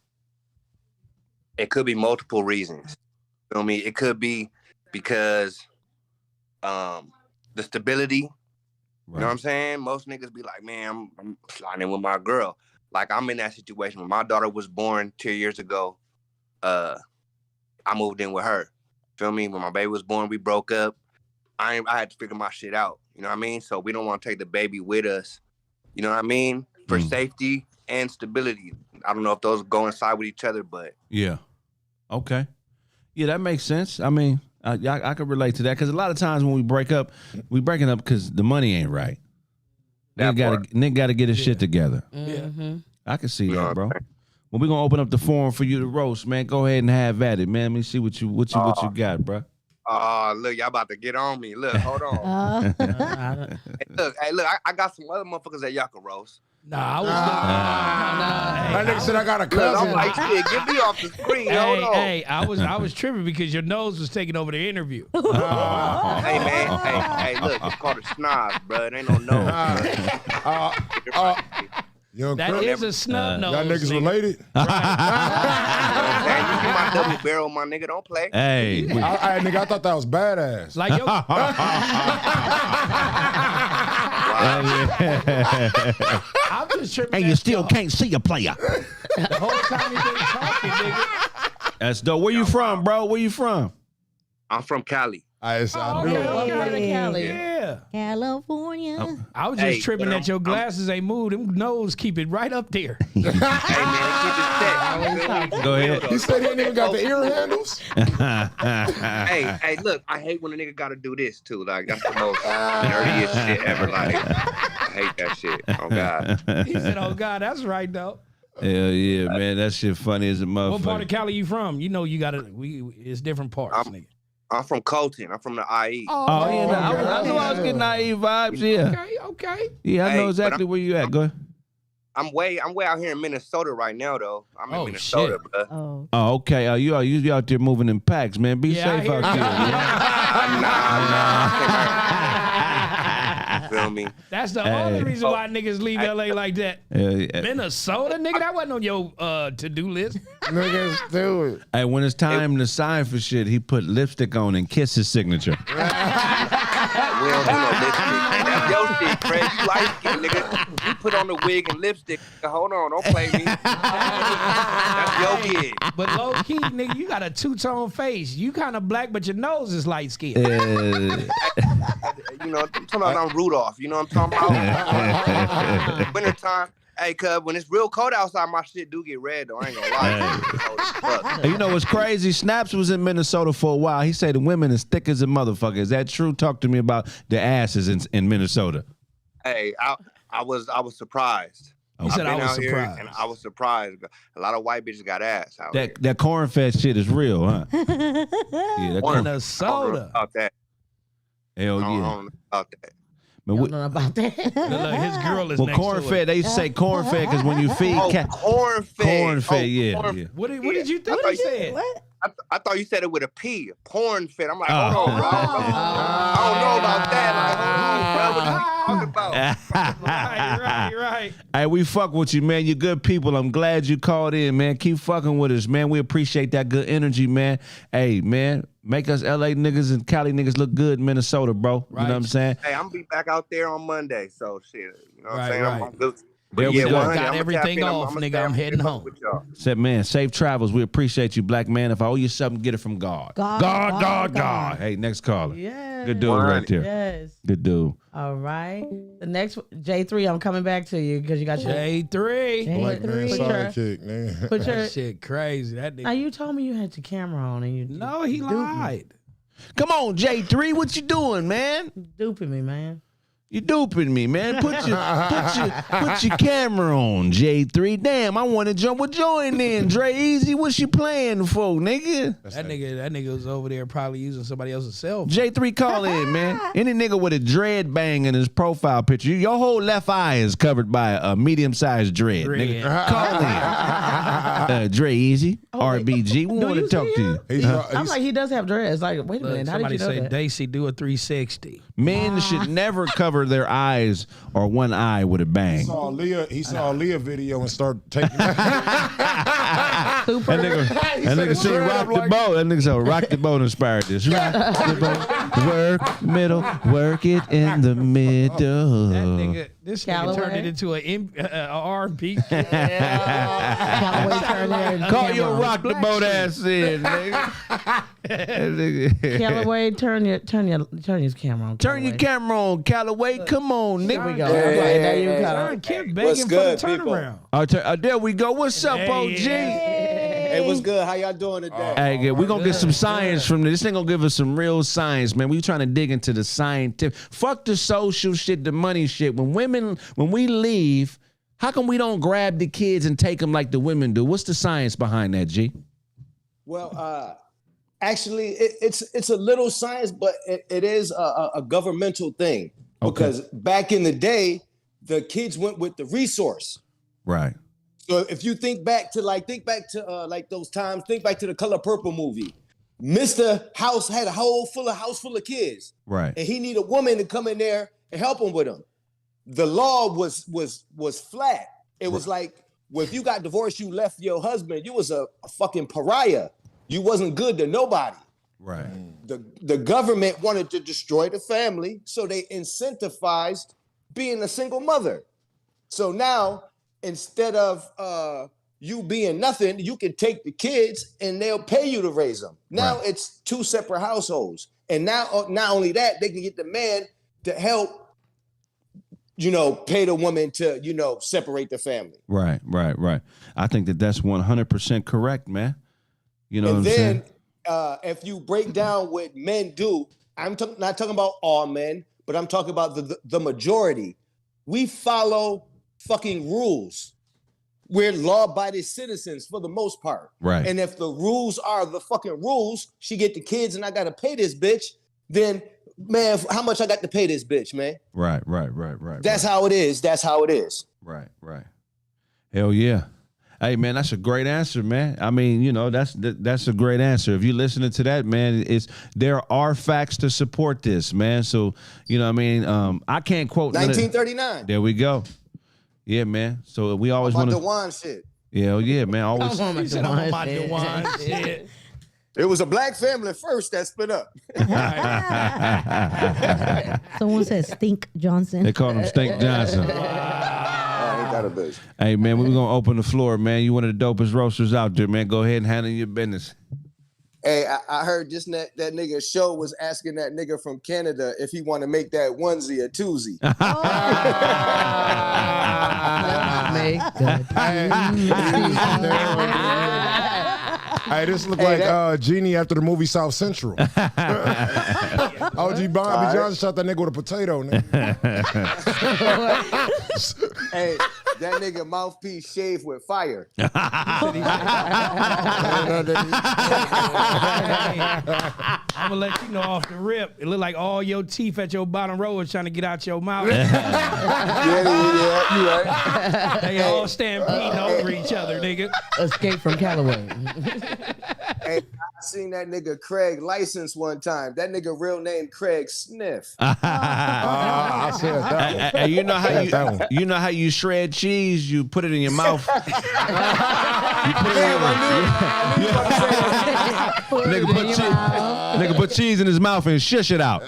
It could be multiple reasons. Feel me? It could be because the stability. You know what I'm saying? Most niggas be like, man, I'm sliding with my girl. Like, I'm in that situation. When my daughter was born 2 years ago, I moved in with her. Feel me? When my baby was born, we broke up. I had to figure my shit out. You know what I mean? So we don't want to take the baby with us. You know what I mean? For safety and stability. I don't know if those go inside with each other, but... Yeah. Okay. Yeah, that makes sense. I mean... I could relate to that because a lot of times when we break up, we breaking up because the money ain't right. Nigga got to get his shit together. Mm-hmm. I can see that, bro. Well, we're gonna open up the forum for you to roast, man. Go ahead and have at it, man. Let me see what you got, bro. Oh, look, y'all about to get on me. Look, hold on. Hey, look, I got some other motherfuckers that y'all can roast. Nah, I was That nigga said I got a Look, cousin. I'm like, shit, get me off the screen. Hold on. Hey, I was tripping because your nose was taking over the interview. Hey, man. Hey, look, it's called a snobs, bro. It ain't no nose. Young That Kraig. is a snub nose. Y'all niggas related? You my double barrel, my nigga. Don't play. Hey, Nigga, I thought that was badass. Like yo. I'm just tripping. and you still can't see a player. The whole time you been talking, nigga. That's dope. Where you from, bro? Where you from? I'm from Cali. I knew it. What part of Cali? Yeah. California. I was just Hey, tripping but that your glasses ain't moved. Them nose keep it right up there. Hey man, keep it set. Go ahead. He said he ain't even got the ear handles. Hey, look, I hate when a nigga gotta do this too. Like that's the most nerdiest shit ever. Like I hate that shit. Oh God. He said, "Oh God, that's right though." Hell yeah, man. That shit funny as a motherfucker. What part of Cali you from? You know you got to. It's different parts, nigga. I'm from Colton. I'm from the IE. Oh, yeah. I knew I was getting naive vibes. Yeah. Okay. Yeah, I know Hey, exactly where you at. Go ahead. I'm way out here in Minnesota right now though. I'm in Oh, Minnesota, shit. bro. Oh. Oh, okay. You out there moving in packs, man. Be Yeah, safe I out there. Nah. Feel me? That's the only reason why niggas leave LA like that. Yeah. Minnesota, nigga, that wasn't on your to-do list. Niggas do it. Hey, when it's time to sign for shit, he put lipstick on and kiss his signature. We don't do no lipstick. That's your shit, Craig. You light skin, nigga. You put on the wig and lipstick. Hold on, don't play me. That's your kid. But low key, nigga, you got a two-tone face. You kind of black, but your nose is light skinned. You know, sometimes I'm Rudolph. You know what I'm talking about? Wintertime. Hey, cuz, when it's real cold outside, my shit do get red, though. I ain't gonna lie. Hey, you know what's crazy? Snaps was in Minnesota for a while. He said the women is thick as a motherfucker. Is that true? Talk to me about the asses in Minnesota. Hey, I was surprised. He said I was out here surprised. and I was surprised. A lot of white bitches got ass out here. That corn-fed shit is real, huh? Yeah, that I don't know Minnesota. about that. hell I don't yeah. know about that. Man, I don't know about that. Look, his girl is well, next to corn-fed, it. they used to say corn-fed because when you feed cat, Corn-fed. corn-fed, yeah. What did you think I he said? What? I thought you said it with a P. Porn-fed. I'm like, hold on, bro. Oh. I don't know about that. Like, hold on, bro. What you talking about? Right. Hey, we fuck with you, man. You're good people. I'm glad you called in, man. Keep fucking with us, man. We appreciate that good energy, man. Hey, man, make us LA niggas and Cali niggas look good in Minnesota, bro. Right. You know what I'm saying? Hey, I'm gonna be back out there on Monday, so shit. You know what I'm Right, saying? right. I'm good. There But we yeah, go. 100, Got I'ma everything tap in. off, I'ma nigga. stay I'm heading up home. with y'all. Said, man, safe travels. We appreciate you, black man. If I owe you something, get it from God. God. Hey, next caller. Yes. Good dude right there. Yes. Good dude. All right. The next J3, I'm coming back to you because you got your J3. Black man Put your- sidekick, man. put your. That shit crazy. That Now nigga. you told me you had your camera on and you No, he duping me. lied. Come on, J3. What you doing, man? Duping me, man. You duping me, man. Put your camera on, J3. Damn, I want to join in. Dre Easy, what you playing for, nigga? That nigga was over there probably using somebody else's cell phone. J3, call in, man. Any nigga with a dread bang in his profile picture, your whole left eye is covered by a medium-sized dread. Nigga. Call in. Dre Easy, RBG. We want to you talk see to you. I'm like, he does have dreads. Like, wait a Look, minute. How did somebody you know say, that? Daisy, do a 360. Men should never cover their eyes or one eye with a bang. He saw a Leah video and started taking. Super. That nigga said dread rock the like- boat. That nigga said rock the boat inspired this. Rock the boat, work middle, work it in the middle. That nigga, this nigga Callaway? turned it into an R&B. Callaway turned your Call camera your on. rock the boat ass in, nigga. That nigga. Callaway, turn your camera on. Turn your camera on, Callaway. Come on, There we nigga. go. There you go. John kept begging What's for good, the people? turnaround. There we go. What's up, OG? Hey, what's good? How y'all doing today? Hey, good. We gonna get some science from this. This ain't gonna give us some real science, man. We trying to dig into the scientific. Fuck the social shit, the money shit. When we leave, how come we don't grab the kids and take them like the women do? What's the science behind that, G? Well, actually, it's a little science, but it is a governmental thing. Because back in the day, the kids went with the resource. Right. So if you think back to like those times, think back to the Color Purple movie. Mr. House had a house full of kids. Right. And he needed a woman to come in there and help him with him. The law was flat. It was like, well, if you got divorced, you left your husband, you was a fucking pariah. You wasn't good to nobody. Right. The government wanted to destroy the family, so they incentivized being a single mother. So now, instead of you being nothing, you can take the kids and they'll pay you to raise them. Now it's 2 separate households. And now, not only that, they can get the man to help, pay the woman to, separate the family. Right. I think that's 100% correct, man. You know and what I'm saying? If you break down what men do, I'm not talking about all men, but I'm talking about the majority. We follow fucking rules. We're law-abiding citizens for the most part. Right. And if the rules are the fucking rules, she get the kids and I got to pay this bitch, then, man, how much I got to pay this bitch, man? Right. That's how it is. That's how it is. Right. Hell yeah. Hey, man, that's a great answer, man. I mean, that's a great answer. If you're listening to that, man, there are facts to support this, man. So, I can't quote 1939. There we go. Yeah, man. So we always want to. Dewan shit. Yeah, man. Always. Dewan shit. It was a black family first that split up. Someone said Stink Johnson. They called him Stink Johnson. Hey, man, we're going to open the floor, man. You one of the dopest roasters out there, man. Go ahead and handle your business. Hey, I heard just that nigga show was asking that nigga from Canada if he want to make that onesie a twosie. Hey, this look like Genie after the movie South Central. OG Bobby Johnson shot that nigga with a potato, nigga. Hey, that nigga mouthpiece shaved with fire. I'm gonna let you know off the rip. It look like all your teeth at your bottom row is trying to get out your mouth. Yeah, you right. They all stampeding over each other, nigga. Escape from Callaway. Hey, I seen that nigga Kraig license one time. That nigga real name Kraig Sniff. I said that. Hey, you know how you shred cheese? You put it in your mouth. Nigga put cheese in his mouth and shush it out.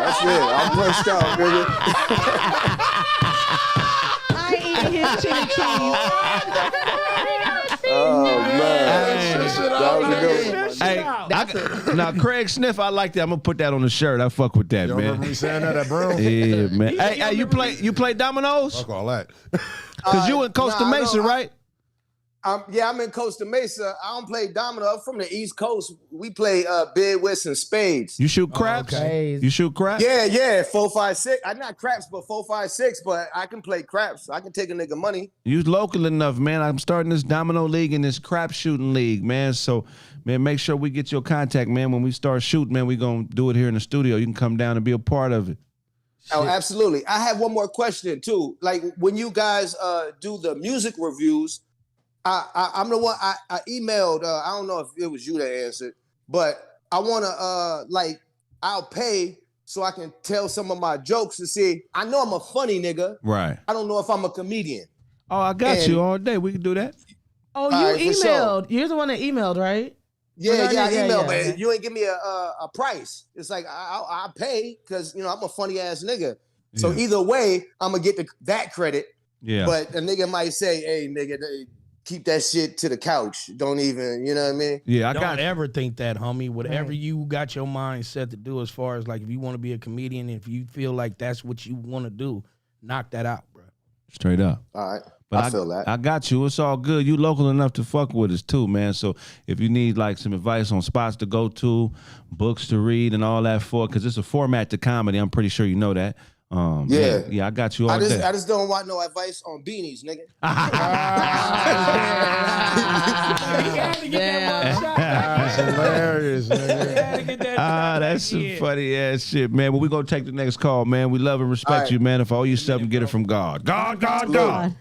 That's it. I'm pushed out, nigga. I eat his chili cheese. Oh, man. That was a good one. Hey, now Kraig Sniff, I like that. I'm gonna put that on the shirt. I fuck with that, Y'all man. remember me saying that at Brown? Yeah, man. Hey, you play dominoes? Fuck all that. Cause you in Costa Mesa, right? I'm in Costa Mesa. I don't play domino. I'm from the East Coast. We play bid, whist, and spades. You shoot craps? Okay. You shoot craps? Yeah. 4, 5, 6. I'm not craps, but 4, 5, 6. But I can play craps. I can take a nigga money. You local enough, man. I'm starting this domino league and this crap shooting league, man. So, man, make sure we get your contact, man. When we start shooting, man, we gonna do it here in the studio. You can come down and be a part of it. Oh, absolutely. I have one more question too. Like when you guys do the music reviews, I'm the one I emailed. I don't know if it was you that answered, but I want to I'll pay so I can tell some of my jokes to see. I know I'm a funny nigga. Right. I don't know if I'm a comedian. Oh, I got you all day. We can do that. Oh, All you right, for emailed. You're the one that emailed, right? Yeah, I emailed, yeah. but you ain't give me a price. It's like I pay because I'm a funny ass nigga. So either way, I'm gonna get that credit. Yeah. But a nigga might say, "Hey, nigga, keep that shit to the couch. Don't even, you know what I mean?" Yeah, Don't ever think that, homie. Whatever you got your mind set to do, as far as like if you want to be a comedian, if you feel like that's what you want to do, knock that out, bro. Straight up. All right. But I feel that. I got you. It's all good. You local enough to fuck with us too, man. So if you need like some advice on spots to go to, books to read, and all that because it's a format to comedy. I'm pretty sure you know that. Yeah, I got you all day. I just don't want no advice on beanies, nigga. That's hilarious, nigga. That's some funny ass shit, man. But we're gonna take the next call, man. We love and respect you, man. If I owe you something, get it from God. God.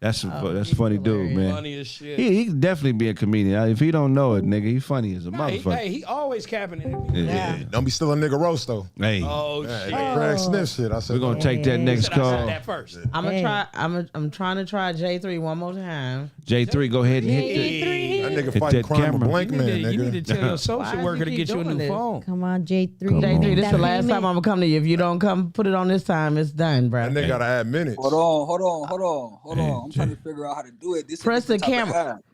That's funny dude, man. Funny as shit. He can definitely be a comedian. If he don't know it, nigga, he funny as a motherfucker. He always capping it. Yeah. Don't be still a nigga roast though. Hey, Oh Yeah, shit. Craig Sniff shit. I said we're gonna take that next I said call. that first. I'm gonna try. I'm trying to try J3 one more time. J3, go ahead and hit that nigga Hit fighting that crime camera. with Blank You Man, need nigga. to tell your Why social does worker he to keep get you a doing new this? phone. Come on, J3. J3, this That the last payment. time I'm gonna come to you. If you don't come, put it on this time. It's done, bro. That nigga gotta add minutes. Hold on. I'm trying to figure out how to do it. This is Press the different type of camera. app.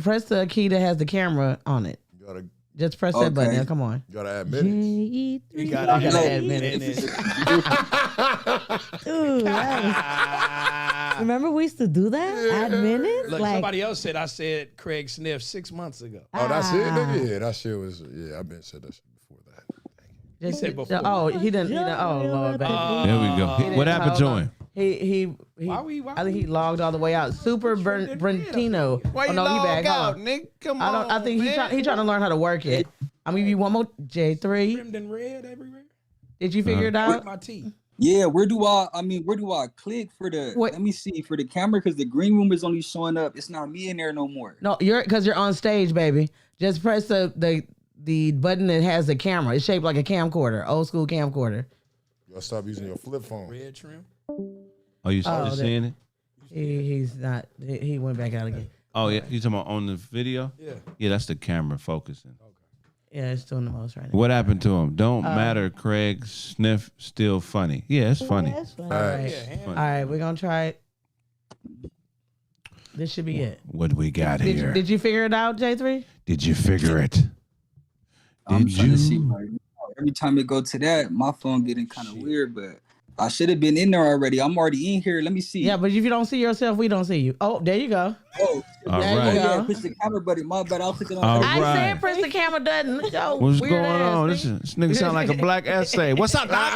Press the key that has the camera on it. You Just press that button. Okay. Now, come on. gotta add minutes. You J3. gotta I gotta have add it. minutes. Ooh, remember we used to do that? Add minutes? Look, Like, somebody else said I said Craig Sniff 6 months ago. Oh, that's it, nigga? Yeah, that shit was, I've been said that shit before that. He said before. Oh, he didn't. Oh Lord, baby. There we go. What happened to him? He I think he logged all the way out. Super Brentino. Why you oh no, he log back. out, Hold on. nigga? Come on, I think he trying to learn how to work it. I'm gonna give you one more. J3. Trimmed and red everywhere. Did you figure it out? My teeth. Yeah, where do I click for the, What? let me see, for the camera, because the green room is only showing up. It's not me in there no more. No, because you're on stage, baby. Just press the button that has the camera. It's shaped like a camcorder, old school camcorder. You gotta stop using your flip phone. Red trim. Oh, you seeing it? He's not. He went back out again. Oh, yeah. You talking about on the video? Yeah. Yeah, that's the camera focusing. Yeah, it's doing the most right now. What happened to him? Don't matter, Craig Sniff, still funny. Yeah, it's funny. that's fine. All right, Yeah, all right, we're gonna try it. This should be it. What do we got here? Did you figure it out, J3? Did you figure it? I'm Did trying to see you? right now. Every time it go to that, my phone getting kind of weird, but I should have been in there already. I'm already in here. Let me see. Yeah, but if you don't see yourself, we don't see you. Oh, there you go. Oh, All There you right. go. yeah, push the camera button. My bad. I'll click it on. All I right. said press the camera button. Yo, What's weird going ass on? nigga. This nigga sound like a black essay. What's up, Doc?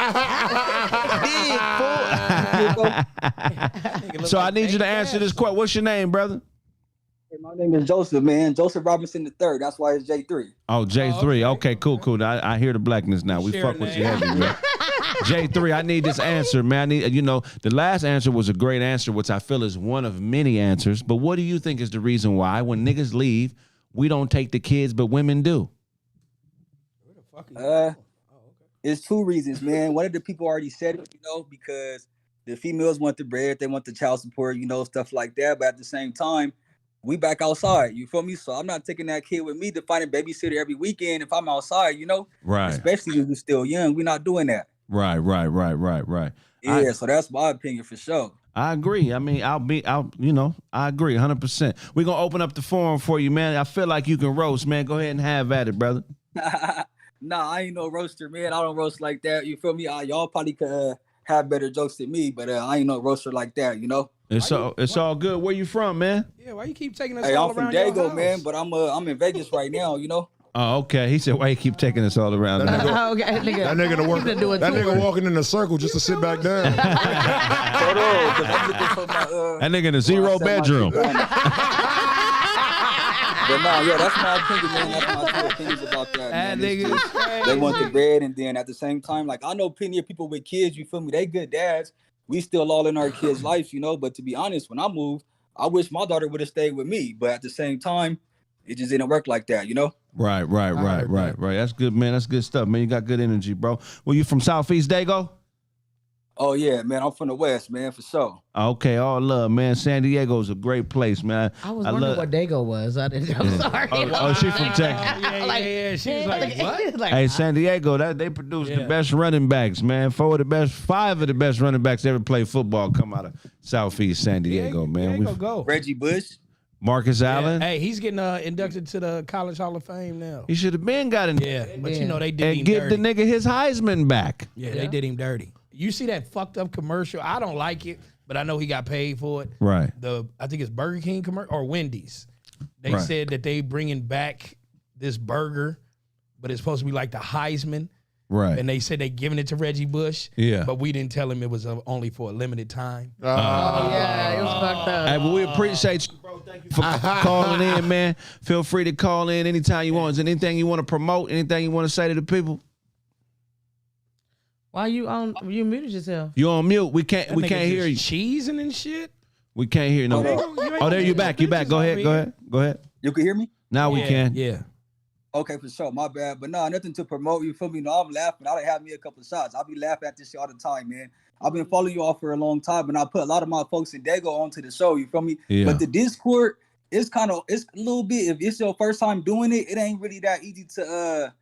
So I need you to answer this question. What's your name, brother? Hey, my name is Joseph, man. Joseph Robinson III. That's why it's J3. Oh, J3. Okay, cool. I hear the blackness now. We Sharing fuck with that. you heavy, man. J3, I need this answer, man. The last answer was a great answer, which I feel is one of many answers. But what do you think is the reason why when niggas leave, we don't take the kids, but women do? It's two reasons, man. One of the people already said it, because the females want the bread, they want the child support, stuff like that. But at the same time, we back outside, you feel me? So I'm not taking that kid with me to find a babysitter every weekend if I'm outside, Right. Especially when we're still young. We're not doing that. Right. Yeah, so that's my opinion for sure. I agree. I mean, I agree 100%. We're going to open up the forum for you, man. I feel like you can roast, man. Go ahead and have at it, brother. Nah, I ain't no roaster, man. I don't roast like that. You feel me? Y'all probably could have better jokes than me, but I ain't no roaster like that, It's all good. Where you from, man? Yeah, why you keep taking us Hey, all I'm from around your Dago, house? man, but I'm in Vegas right now, Oh, okay. He said, why you keep taking us all around? That now? Okay, nigga. That nigga to work. He finna do a That tour. nigga walking in a circle just to sit back down. Hold on, 'cause I'm looking for my, That nigga in a zero bedroom. But no, yeah, that's my opinion, man. That's my two opinions about that. That Man. It's nigga just- is crazy. they want the bread, and then at the same time, like I know plenty of people with kids. You feel me? They good dads. We still all in our kids' life, But to be honest, when I moved, I wish my daughter would have stayed with me. But at the same time, it just didn't work like that, Right. That's good, man. That's good stuff, man. You got good energy, bro. Well, you from Southeast Dago? Oh yeah, man. I'm from the West, man, for sure. Okay, all love, man. San Diego's a great place, man. I was wondering what Dago was. I'm sorry. Oh, she from Texas. Yeah. She was like, what? Like, Hey, San Diego, they produce the best running backs, man. Five of the best running backs ever played football come out of Southeast San Diego, man. Go. Reggie Bush. Marcus Allen. Hey, he's getting inducted to the College Hall of Fame now. He should have been got in. Yeah, but they did And him give dirty. the nigga his Heisman back. Yeah, they did him dirty. You see that fucked up commercial? I don't like it, but I know he got paid for it. Right. I think it's Burger King commercial or Wendy's. They Right. said that they bringing back this burger, but it's supposed to be like the Heisman. Right. And they said they giving it to Reggie Bush. Yeah. But we didn't tell him it was only for a limited time. yeah, it was fucked up. Hey, but we appreciate you, bro. Thank you for calling in, man. Feel free to call in anytime you want. Is there anything you want to promote? Anything you want to say to the people? Why you muted yourself? You on mute? We can't That nigga hear you. just cheesing and shit. We can't hear no. Oh, there you back. You back. Go ahead. You can hear me? Now we can. Yeah. Okay, for sure. My bad. But no, nothing to promote. You feel me? No, I'm laughing. I done have me a couple of shots. I'll be laughing at this shit all the time, man. I've been following you all for a long time, and I put a lot of my folks in Dago onto the show. You feel me? Yeah. But the Discord is it's a little bit. If it's your first time doing it, it ain't really that easy to.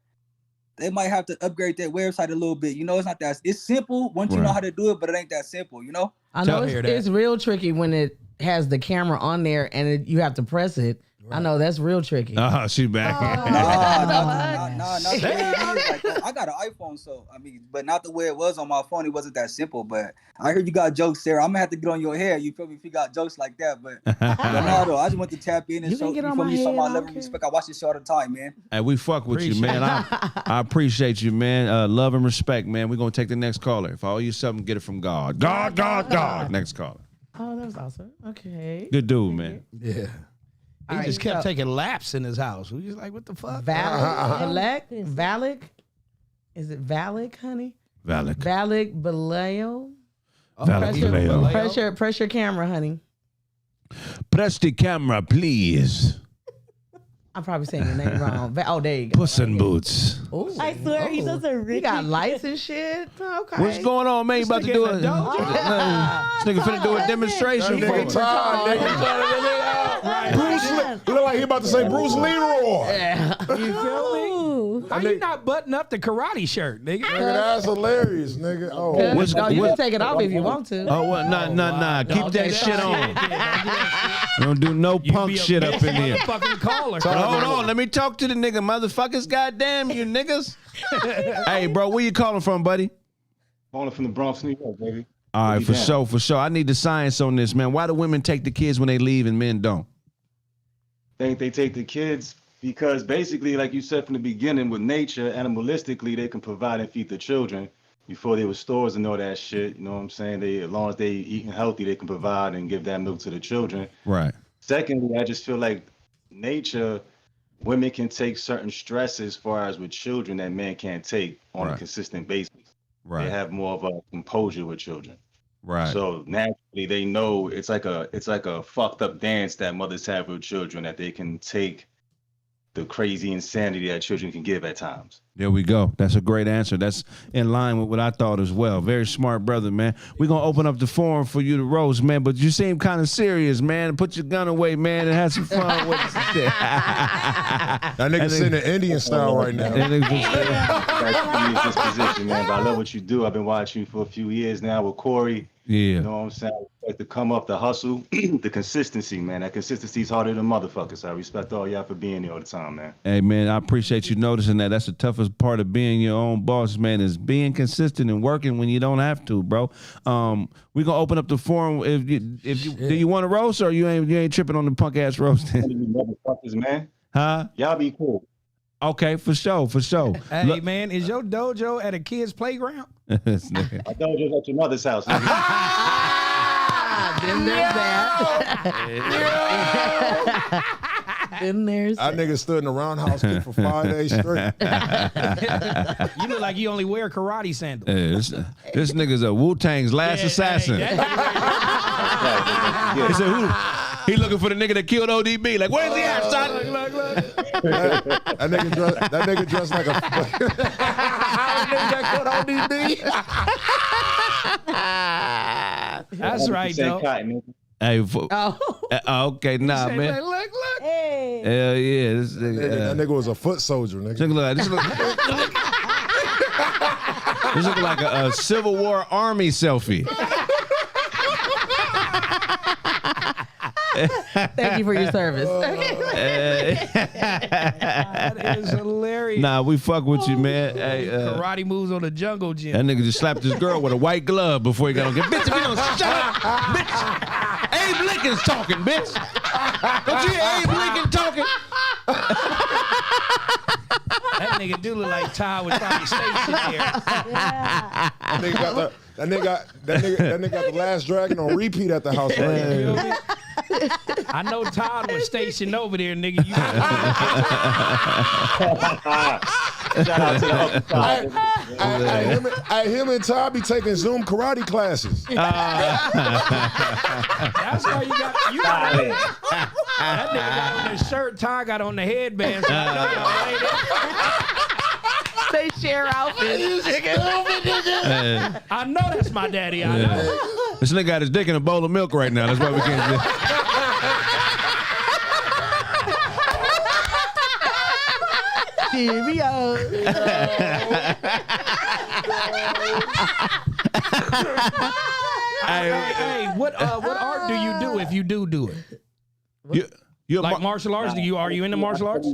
They might have to upgrade their website a little bit. You know, it's not that. It's simple once you know how to do it, but it ain't that simple. You know. I know it's real tricky when it has the camera on there and you have to press it. Right. I know that's real tricky. Oh, she back. Not the way it is. Like, I got an iPhone, so I mean, but not the way it was on my phone. It wasn't that simple. But I heard you got jokes, Sarah. I'm gonna have to get on your head. You feel me? If you got jokes like that, but no, though. I just want to tap in and show you feel me. Show my level of respect. I watch this show all the time, man. Hey, we fuck with you, man. I appreciate you, man. Love and respect, man. We're gonna take the next caller. If I owe you something, get it from God. God. Next caller. Oh, that was awesome. Okay. Good dude, man. Yeah. He just kept taking laps in his house. We just like, what the fuck? Valak? Is it Valak, honey? Valak Baleo? Valak Press your camera, honey. Press the camera, please. I'm probably saying your name wrong. Oh, there you go. Puss in Boots. Ooh. I swear he doesn't really. He got lights and shit. Okay. What's going on, man? You about to do it? This nigga finna do a demonstration for nigga Todd, nigga. Bruce Lee. Look like he about to say Bruce Leroy. Yeah. You feel me? How you not button up the karate shirt, nigga? That's hilarious, nigga. Oh, you can take it off if you want to. Oh, well, nah. Keep that shit on. Don't do no punk shit up in here. Fucking caller. Hold on, let me talk to the nigga, motherfuckers. Goddamn you niggas. Hey, bro, where you calling from, buddy? Calling from the Bronx, New York, baby. All right, for sure. I need the science on this, man. Why do women take the kids when they leave and men don't? Think they take the kids because basically, like you said from the beginning, with nature, animalistically, they can provide and feed the children. Before there was stores and all that shit, you know what I'm saying? As long as they eating healthy, they can provide and give that milk to the children. Right. Secondly, I just feel like nature, women can take certain stresses as far as with children that men can't take on a consistent basis. Right. They have more of a composure with children. Right. So naturally they know it's like a fucked up dance that mothers have with children, that they can take the crazy insanity that children can give at times. There we go. That's a great answer. That's in line with what I thought as well. Very smart brother, man. We're going to open up the forum for you to roast, man, but you seem kind of serious, man. Put your gun away, man, and have some fun with it. That nigga's in the Indian style right now. That's this position, man. But I love what you do. I've been watching you for a few years now with Corey. Yeah. You know what I'm saying? I like to come up, the hustle, the consistency, man. That consistency is harder than motherfuckers. I respect all y'all for being here all the time, man. Hey, man, I appreciate you noticing that. That's the toughest part of being your own boss, man, is being consistent and working when you don't have to, bro. We're gonna open up the forum. Do you want to roast, or you ain't tripping on the punk ass roasting? Motherfuckers, man. Huh? Y'all be cool. Okay, for sure. Hey, look, man, is your dojo at a kid's playground? I thought it was at your mother's house. Then there's that. Then there's that nigga stood in the roundhouse kick for 5 days straight. You look like you only wear karate sandals. Hey, this nigga's a Wu-Tang's last assassin. He said, who? He looking for the nigga that killed ODB. Like, where's he at, son? Look. That nigga dressed like a nigga that killed ODB. That's right, though. Hey, okay, nah, man. Look. Hey. Hell yeah. That nigga was a foot soldier, nigga. This look like a Civil War Army selfie. Thank you for your service. That is hilarious. Nah, we fuck with you, man. Hey, karate moves on the jungle gym. That nigga just slapped his girl with a white glove before he got on. Bitch, if you don't shut up, bitch. Abe Lincoln's talking, bitch. Don't you hear Abe Lincoln talking? That nigga do look like Ty was probably stationed there. Yeah. That nigga got the Last Dragon on repeat at the house right now. I know Todd was stationed over there, nigga. Shout out to the upper side. Him and Ty be taking Zoom karate classes. That's why you got that nigga got on his shirt, Ty got on the headband. So They share outfits. I know that's my daddy. I know. This nigga got his dick in a bowl of milk right now. That's why we can't do Cheerio. Hey, what art do you do if you do it? You're like martial arts? Are you into martial arts?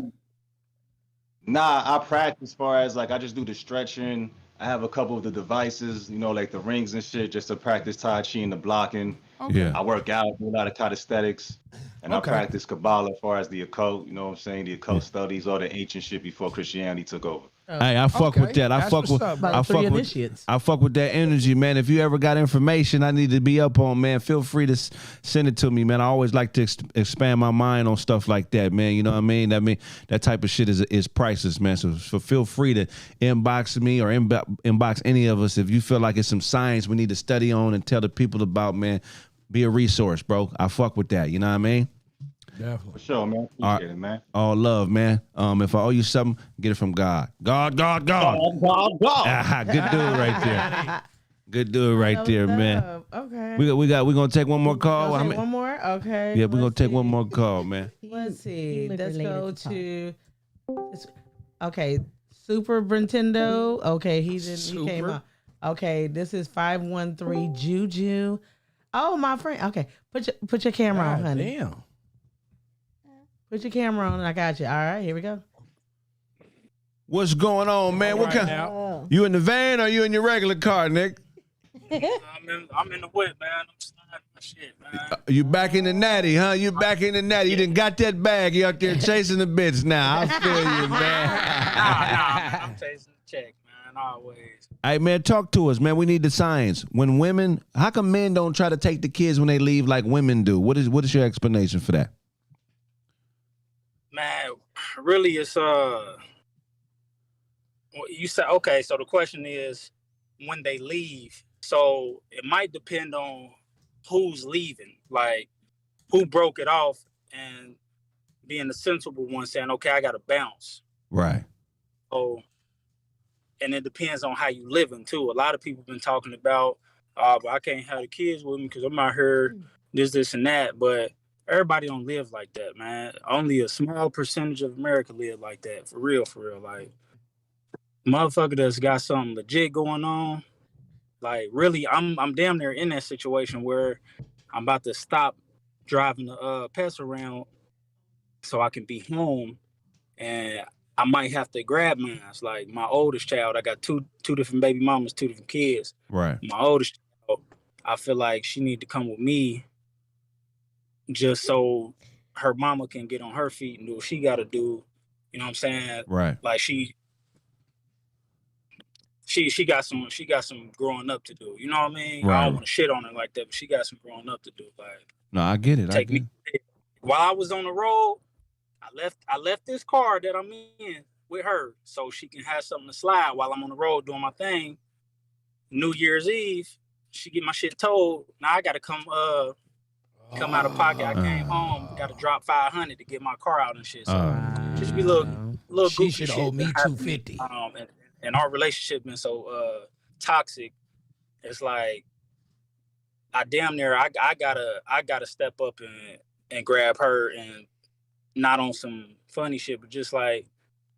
Nah, I practice as far as like I just do the stretching. I have a couple of the devices, you know, like the rings and shit, just to practice Tai Chi and the blocking. Okay. Yeah. I work out, do a lot of calisthenics, and I practice Kabbalah as far as the occult, you know what I'm saying? The occult studies, all the ancient shit before Christianity took over. Hey, I fuck with that. I fuck with that energy, man. If you ever got information I need to be up on, man, feel free to send it to me, man. I always like to expand my mind on stuff like that, man. You know what I mean? That type of shit is priceless, man. So feel free to inbox me or inbox any of us if you feel like it's some science we need to study on and tell the people about, man. Be a resource, bro. I fuck with that. You know what I mean? Definitely. For sure, man. Appreciate it, man. All love, man. If I owe you something, get it from God. God. God. Good dude right there. Good dude right there, man. Okay. We're gonna take one more call. One more? Okay. Yeah, we're gonna take one more call, man. Let's see. Let's go to Super Brintendo. Okay, he came up. Okay, this is 513 Juju. Oh, my friend. Okay, put your camera on, honey. Damn. Put your camera on. I got you. All right, here we go. What's going on, man? What kind? You in the van or you in your regular car, Nick? I'm in the whip, man. I'm sliding my shit, man. You back in the natty, huh? You back in the natty. You done got that bag. You out there chasing the bits now. I feel you, man. Nah, I'm chasing the check, man. Always. Hey, man, talk to us, man. We need the science. How come men don't try to take the kids when they leave like women do? What is your explanation for that? Man, really, it's you said okay. So the question is when they leave. So it might depend on who's leaving, like who broke it off, and being the sensible one saying, "Okay, I got to bounce." Right. So, and it depends on how you living too. A lot of people been talking about, but I can't have the kids with me because I'm out here this, and that, but. Everybody don't live like that, man. Only a small percentage of America live like that. For real. Like, motherfucker that's got something legit going on. Like, really, I'm damn near in that situation where I'm about to stop driving the pets around so I can be home. And I might have to grab mine. It's like my oldest child, I got two different baby mamas, 2 different kids. Right. My oldest child, I feel like she need to come with me just so her mama can get on her feet and do what she got to do. You know what I'm saying? Right. Like she got some growing up to do. You know what I mean? Right. I don't want to shit on her like that, but she got some growing up to do. Like, no, I get it. While I was on the road, I left this car that I'm in with her so she can have something to slide while I'm on the road doing my thing. New Year's Eve, she get my shit towed. Now I got to come out of pocket. I came home, got to drop $500 to get my car out and shit. So just be little She goofy should shit. owe me $250. And our relationship been so toxic. It's like I damn near I gotta step up and grab her, and not on some funny shit, but just like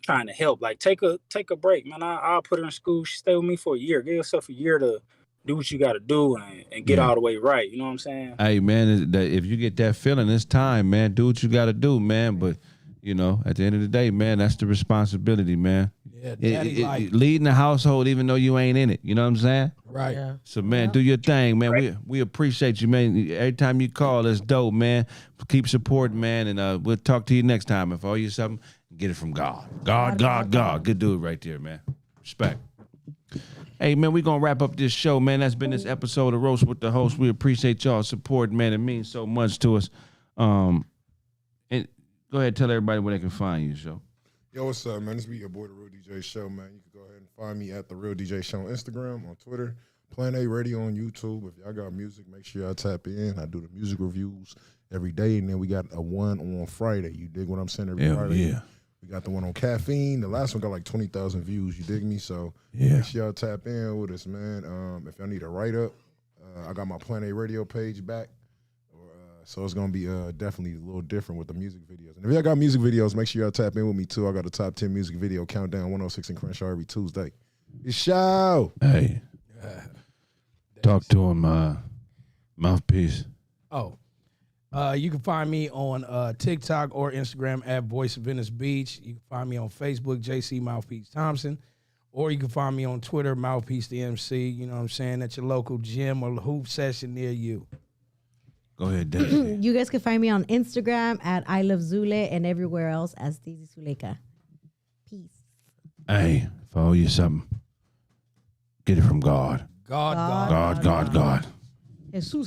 trying to help. Like take a break, man. I'll put her in school. She stay with me for a year. Give yourself a year to do what you got to do and get all the way right. You know what I'm saying? Hey, man, if you get that feeling, it's time, man. Do what you got to do, man. But, you know, at the end of the day, man, that's the responsibility, man. Yeah, leading the household even though you ain't in it. You know what I'm saying? Right. Yeah. So, man, do your thing, man. Right. We appreciate you, man. Every time you call, it's dope, man. Keep supporting, man, and we'll talk to you next time. If I owe you something, get it from God. God. Good dude right there, man. Respect. Hey, man, we're going to wrap up this show, man. That's been this episode of Roast with the Host. We appreciate y'all's support, man. It means so much to us. And go ahead and tell everybody where they can find you, Joe. Yo, what's up, man? This be your boy, The Real DJ Show, man. You can go ahead and find me at The Real DJ Show on Instagram, on Twitter, Plan A Radio on YouTube. If y'all got music, make sure y'all tap in. I do the music reviews every day, and then we got a one on Friday. You dig what I'm saying? Every Friday. Yeah. We got the one on caffeine. The last one got like 20,000 views. You dig me? So make sure y'all tap in with us, man. If y'all need a write-up, I got my Plan A Radio page back. So it's gonna be definitely a little different with the music videos. And if y'all got music videos, make sure y'all tap in with me too. I got a top 10 music video countdown 106 in Crenshaw every Tuesday. It's show. Hey, talk to him, mouthpiece. Oh, you can find me on TikTok or Instagram at Voice of Venice Beach. You can find me on Facebook, JC Mouthpiece Thompson, or you can find me on Twitter, Mouthpiece the MC. You know what I'm saying? At your local gym or hoop session near you. Go ahead, Daisy. You guys can find me on Instagram at I Love Zule and everywhere else as Daisy Zuleka. Peace. Hey, if I owe you something, get it from God. God. God. Jesus.